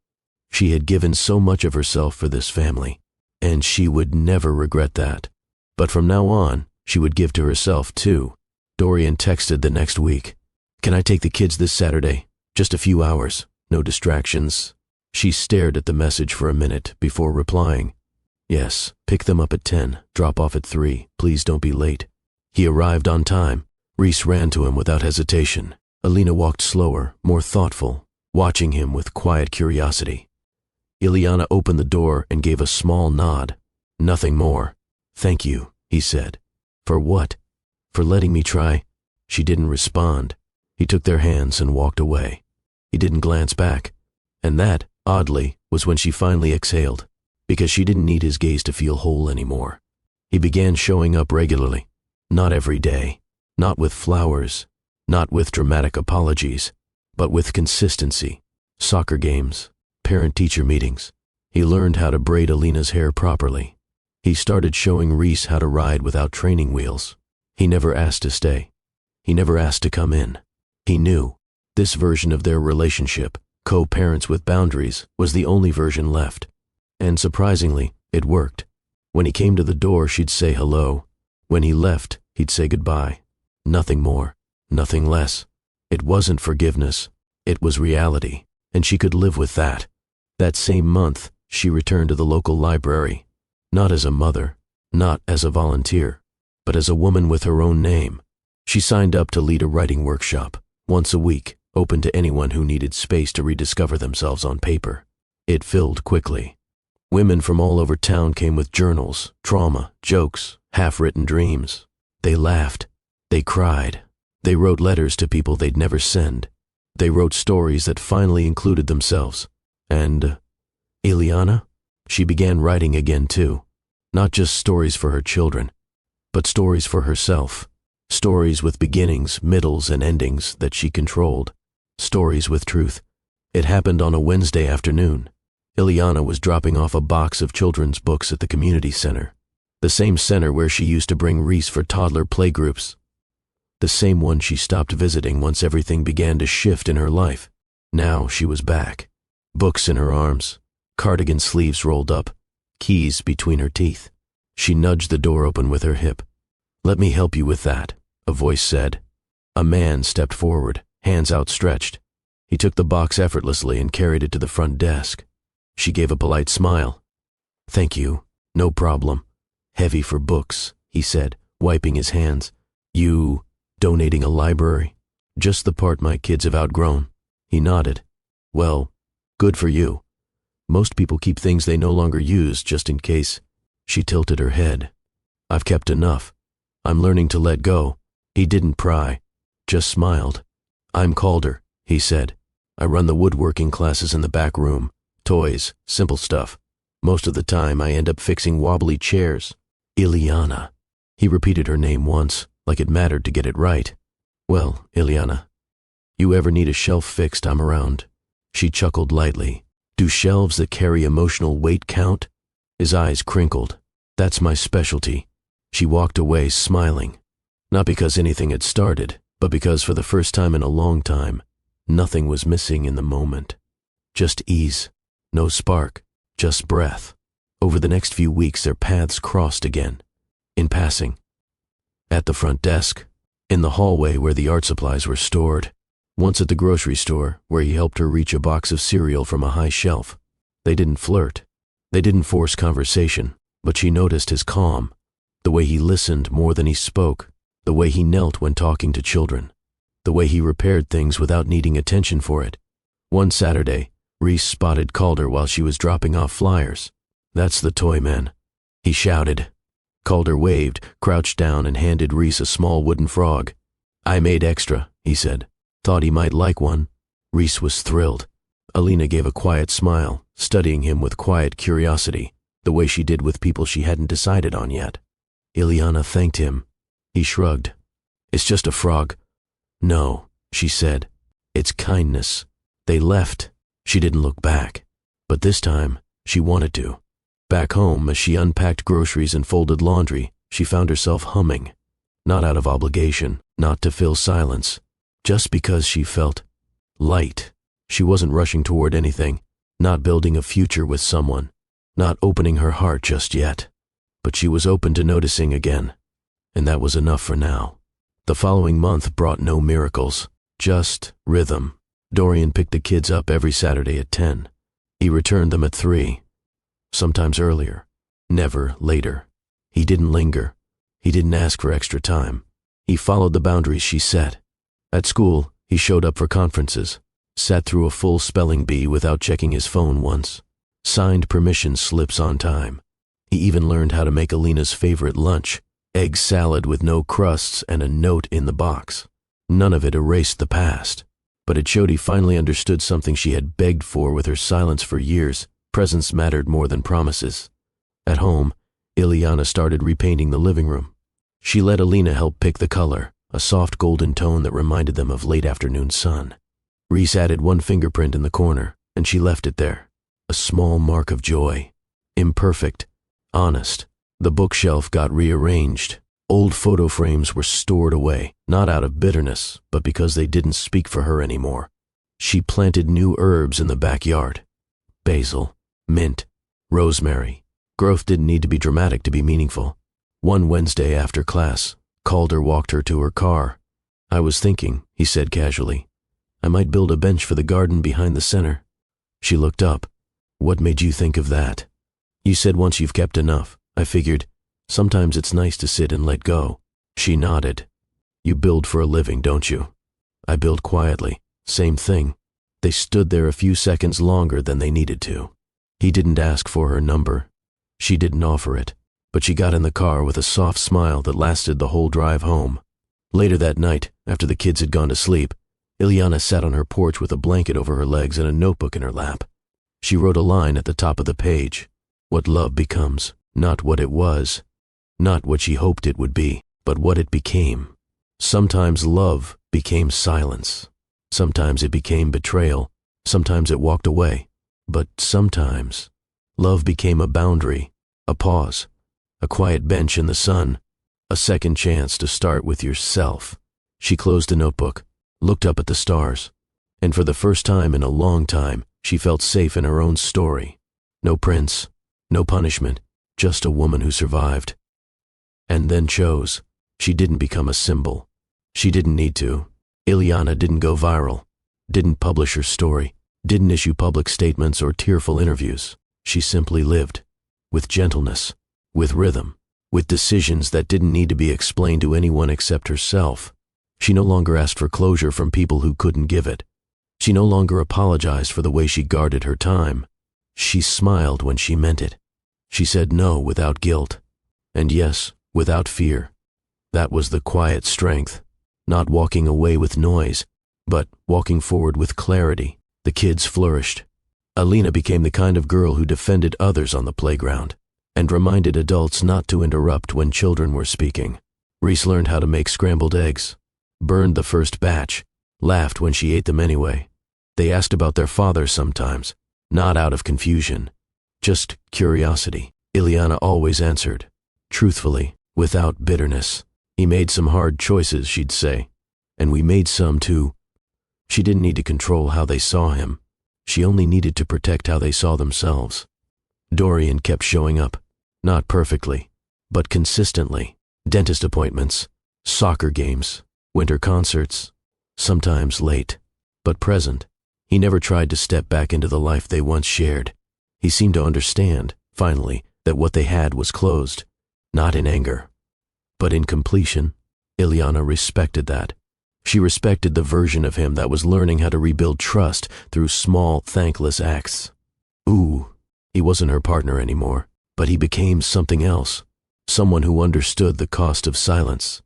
She had given so much of herself for this family, and she would never regret that. But from now on, she would give to herself too. Dorian texted the next week. Can I take the kids this Saturday? Just a few hours, no distractions. She stared at the message for a minute before replying. Yes, pick them up at 10, drop off at 3, please don't be late. He arrived on time. Reese ran to him without hesitation. Alina walked slower, more thoughtful, watching him with quiet curiosity. Ilyana opened the door and gave a small nod. Nothing more. Thank you, he said. For what? For letting me try? She didn't respond. He took their hands and walked away. He didn't glance back. And that, oddly, was when she finally exhaled, because she didn't need his gaze to feel whole anymore. He began showing up regularly. Not every day. Not with flowers. Not with dramatic apologies. But with consistency. Soccer games. Parent-teacher meetings. He learned how to braid Alina's hair properly. He started showing Reese how to ride without training wheels. He never asked to stay. He never asked to come in. He knew this version of their relationship, co-parents with boundaries, was the only version left. And surprisingly, it worked. When he came to the door, she'd say hello. When he left, he'd say goodbye. Nothing more, nothing less. It wasn't forgiveness. It was reality, and she could live with that. That same month, she returned to the local library. Not as a mother, not as a volunteer, but as a woman with her own name. She signed up to lead a writing workshop, once a week, open to anyone who needed space to rediscover themselves on paper. It filled quickly. Women from all over town came with journals, trauma, jokes, half-written dreams. They laughed. They cried. They wrote letters to people they'd never send. They wrote stories that finally included themselves. And Ilyana? She began writing again too. Not just stories for her children, but stories for herself. Stories with beginnings, middles, and endings that she controlled. Stories with truth. It happened on a Wednesday afternoon. Ilyana was dropping off a box of children's books at the community center. The same center where she used to bring Reese for toddler playgroups. The same one she stopped visiting once everything began to shift in her life. Now she was back. Books in her arms, cardigan sleeves rolled up, keys between her teeth. She nudged the door open with her hip. "Let me help you with that," a voice said. A man stepped forward, hands outstretched. He took the box effortlessly and carried it to the front desk. She gave a polite smile. "Thank you. No problem." Heavy for books, he said, wiping his hands. You donating a library? Just the part my kids have outgrown. He nodded. Well, good for you. Most people keep things they no longer use just in case. She tilted her head. I've kept enough. I'm learning to let go. He didn't pry, just smiled. I'm Calder, he said. I run the woodworking classes in the back room. Toys, simple stuff. Most of the time I end up fixing wobbly chairs. Ileana. He repeated her name once, like it mattered to get it right. Well, Ileana, you ever need a shelf fixed, I'm around. She chuckled lightly. Do shelves that carry emotional weight count? His eyes crinkled. That's my specialty. She walked away smiling. Not because anything had started, but because for the first time in a long time, nothing was missing in the moment. Just ease. No spark. Just breath. Over the next few weeks their paths crossed again. In passing. At the front desk. In the hallway where the art supplies were stored. Once at the grocery store, where he helped her reach a box of cereal from a high shelf. They didn't flirt. They didn't force conversation, but she noticed his calm, the way he listened more than he spoke, the way he knelt when talking to children, the way he repaired things without needing attention for it. One Saturday, Reese spotted Calder while she was dropping off flyers. That's the toy man, he shouted. Calder waved, crouched down, and handed Reese a small wooden frog. I made extra, he said. Thought he might like one. Reese was thrilled. Alina gave a quiet smile, studying him with quiet curiosity, the way she did with people she hadn't decided on yet. Ileana thanked him. He shrugged. It's just a frog. No, she said. It's kindness. They left. She didn't look back. But this time, she wanted to. Back home, as she unpacked groceries and folded laundry, she found herself humming. Not out of obligation, not to fill silence. Just because she felt light. She wasn't rushing toward anything, not building a future with someone, not opening her heart just yet. But she was open to noticing again, and that was enough for now. The following month brought no miracles, just rhythm. Dorian picked the kids up every Saturday at 10. He returned them at 3, sometimes earlier, never later. He didn't linger. He didn't ask for extra time. He followed the boundaries she set. At school, he showed up for conferences, sat through a full spelling bee without checking his phone once, signed permission slips on time. He even learned how to make Alina's favorite lunch, egg salad with no crusts and a note in the box. None of it erased the past, but it showed he finally understood something she had begged for with her silence for years. Presence mattered more than promises. At home, Ileana started repainting the living room. She let Alina help pick the color, a soft golden tone that reminded them of late afternoon sun. Reese added one fingerprint in the corner, and she left it there. A small mark of joy. Imperfect. Honest. The bookshelf got rearranged. Old photo frames were stored away, not out of bitterness, but because they didn't speak for her anymore. She planted new herbs in the backyard. Basil, mint, rosemary. Growth didn't need to be dramatic to be meaningful. One Wednesday after class, Calder walked her to her car. I was thinking, he said casually, I might build a bench for the garden behind the center. She looked up. What made you think of that? You said once you've kept enough. I figured, sometimes it's nice to sit and let go. She nodded. You build for a living, don't you? I build quietly. Same thing. They stood there a few seconds longer than they needed to. He didn't ask for her number. She didn't offer it, but she got in the car with a soft smile that lasted the whole drive home. Later that night, after the kids had gone to sleep, Ileana sat on her porch with a blanket over her legs and a notebook in her lap. She wrote a line at the top of the page. What love becomes, not what it was, not what she hoped it would be, but what it became. Sometimes love became silence. Sometimes it became betrayal. Sometimes it walked away. But sometimes love became a boundary, a pause, a quiet bench in the sun, a second chance to start with yourself. She closed the notebook, looked up at the stars, and for the first time in a long time, she felt safe in her own story. No prince, no punishment, just a woman who survived. And then chose. She didn't become a symbol. She didn't need to. Ileana didn't go viral, didn't publish her story, didn't issue public statements or tearful interviews. She simply lived, with gentleness, with rhythm, with decisions that didn't need to be explained to anyone except herself. She no longer asked for closure from people who couldn't give it. She no longer apologized for the way she guarded her time. She smiled when she meant it. She said no without guilt, and yes, without fear. That was the quiet strength, not walking away with noise, but walking forward with clarity. The kids flourished. Alina became the kind of girl who defended others on the playground and reminded adults not to interrupt when children were speaking. Reese learned how to make scrambled eggs, burned the first batch, laughed when she ate them anyway. They asked about their father sometimes, not out of confusion, just curiosity. Ileana always answered, truthfully, without bitterness. He made some hard choices, she'd say, and we made some too. She didn't need to control how they saw him. She only needed to protect how they saw themselves. Dorian kept showing up, not perfectly, but consistently. Dentist appointments, soccer games, winter concerts, sometimes late, but present. He never tried to step back into the life they once shared. He seemed to understand, finally, that what they had was closed, not in anger, but in completion. Ileana respected that. She respected the version of him that was learning how to rebuild trust through small, thankless acts. Ooh, he wasn't her partner anymore, but he became something else, someone who understood the cost of silence.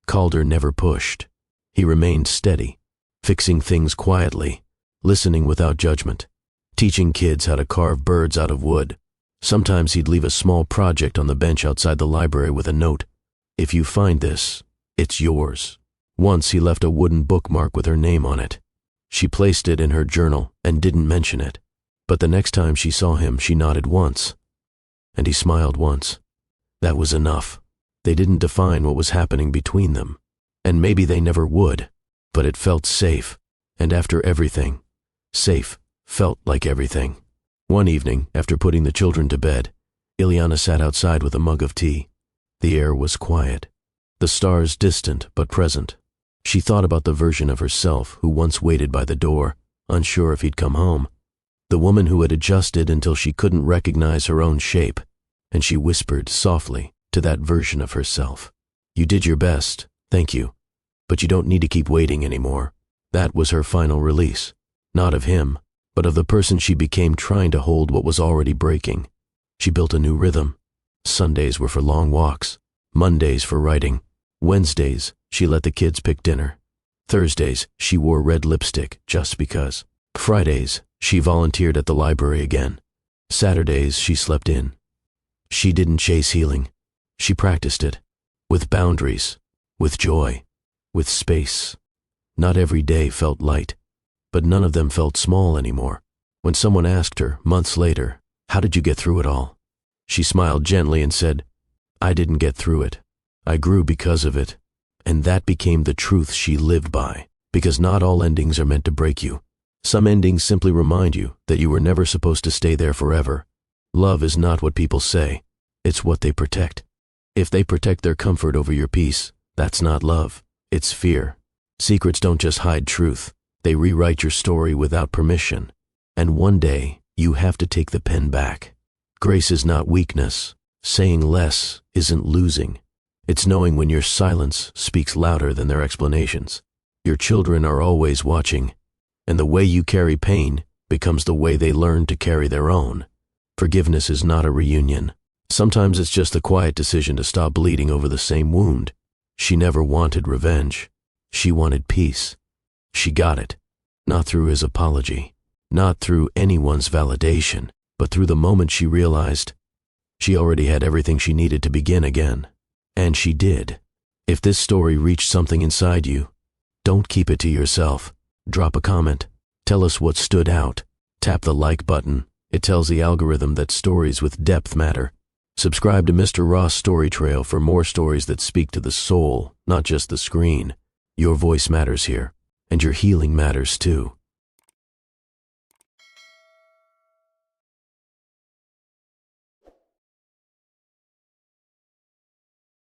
Calder never pushed. He remained steady, fixing things quietly, listening without judgment, teaching kids how to carve birds out of wood. Sometimes he'd leave a small project on the bench outside the library with a note, "If you find this, it's yours." Once he left a wooden bookmark with her name on it. She placed it in her journal and didn't mention it. But the next time she saw him, she nodded once. And he smiled once. That was enough. They didn't define what was happening between them. And maybe they never would. But it felt safe. And after everything, safe felt like everything. One evening, after putting the children to bed, Ileana sat outside with a mug of tea. The air was quiet. The stars distant but present. She thought about the version of herself who once waited by the door, unsure if he'd come home. The woman who had adjusted until she couldn't recognize her own shape, and she whispered softly to that version of herself, "You did your best, thank you, but you don't need to keep waiting anymore." That was her final release, not of him, but of the person she became trying to hold what was already breaking. She built a new rhythm. Sundays were for long walks, Mondays for writing. Wednesdays, she let the kids pick dinner. Thursdays, she wore red lipstick just because. Fridays, she volunteered at the library again. Saturdays, she slept in. She didn't chase healing. She practiced it, with boundaries, with joy, with space. Not every day felt light, but none of them felt small anymore. When someone asked her, months later, "How did you get through it all?" she smiled gently and said, "I didn't get through it. I grew because of it." And that became the truth she lived by, because not all endings are meant to break you. Some endings simply remind you that you were never supposed to stay there forever. Love is not what people say, it's what they protect. If they protect their comfort over your peace, that's not love, it's fear. Secrets don't just hide truth, they rewrite your story without permission. And one day, you have to take the pen back. Grace is not weakness. Saying less isn't losing. It's knowing when your silence speaks louder than their explanations. Your children are always watching, and the way you carry pain becomes the way they learn to carry their own. Forgiveness is not a reunion. Sometimes it's just the quiet decision to stop bleeding over the same wound. She never wanted revenge. She wanted peace. She got it, not through his apology, not through anyone's validation, but through the moment she realized she already had everything she needed to begin again. And she did. If this story reached something inside you, don't keep it to yourself. Drop a comment. Tell us what stood out. Tap the like button. It tells the algorithm that stories with depth matter. Subscribe to Mr. Ross Story Trail for more stories that speak to the soul, not just the screen. Your voice matters here, and your healing matters too.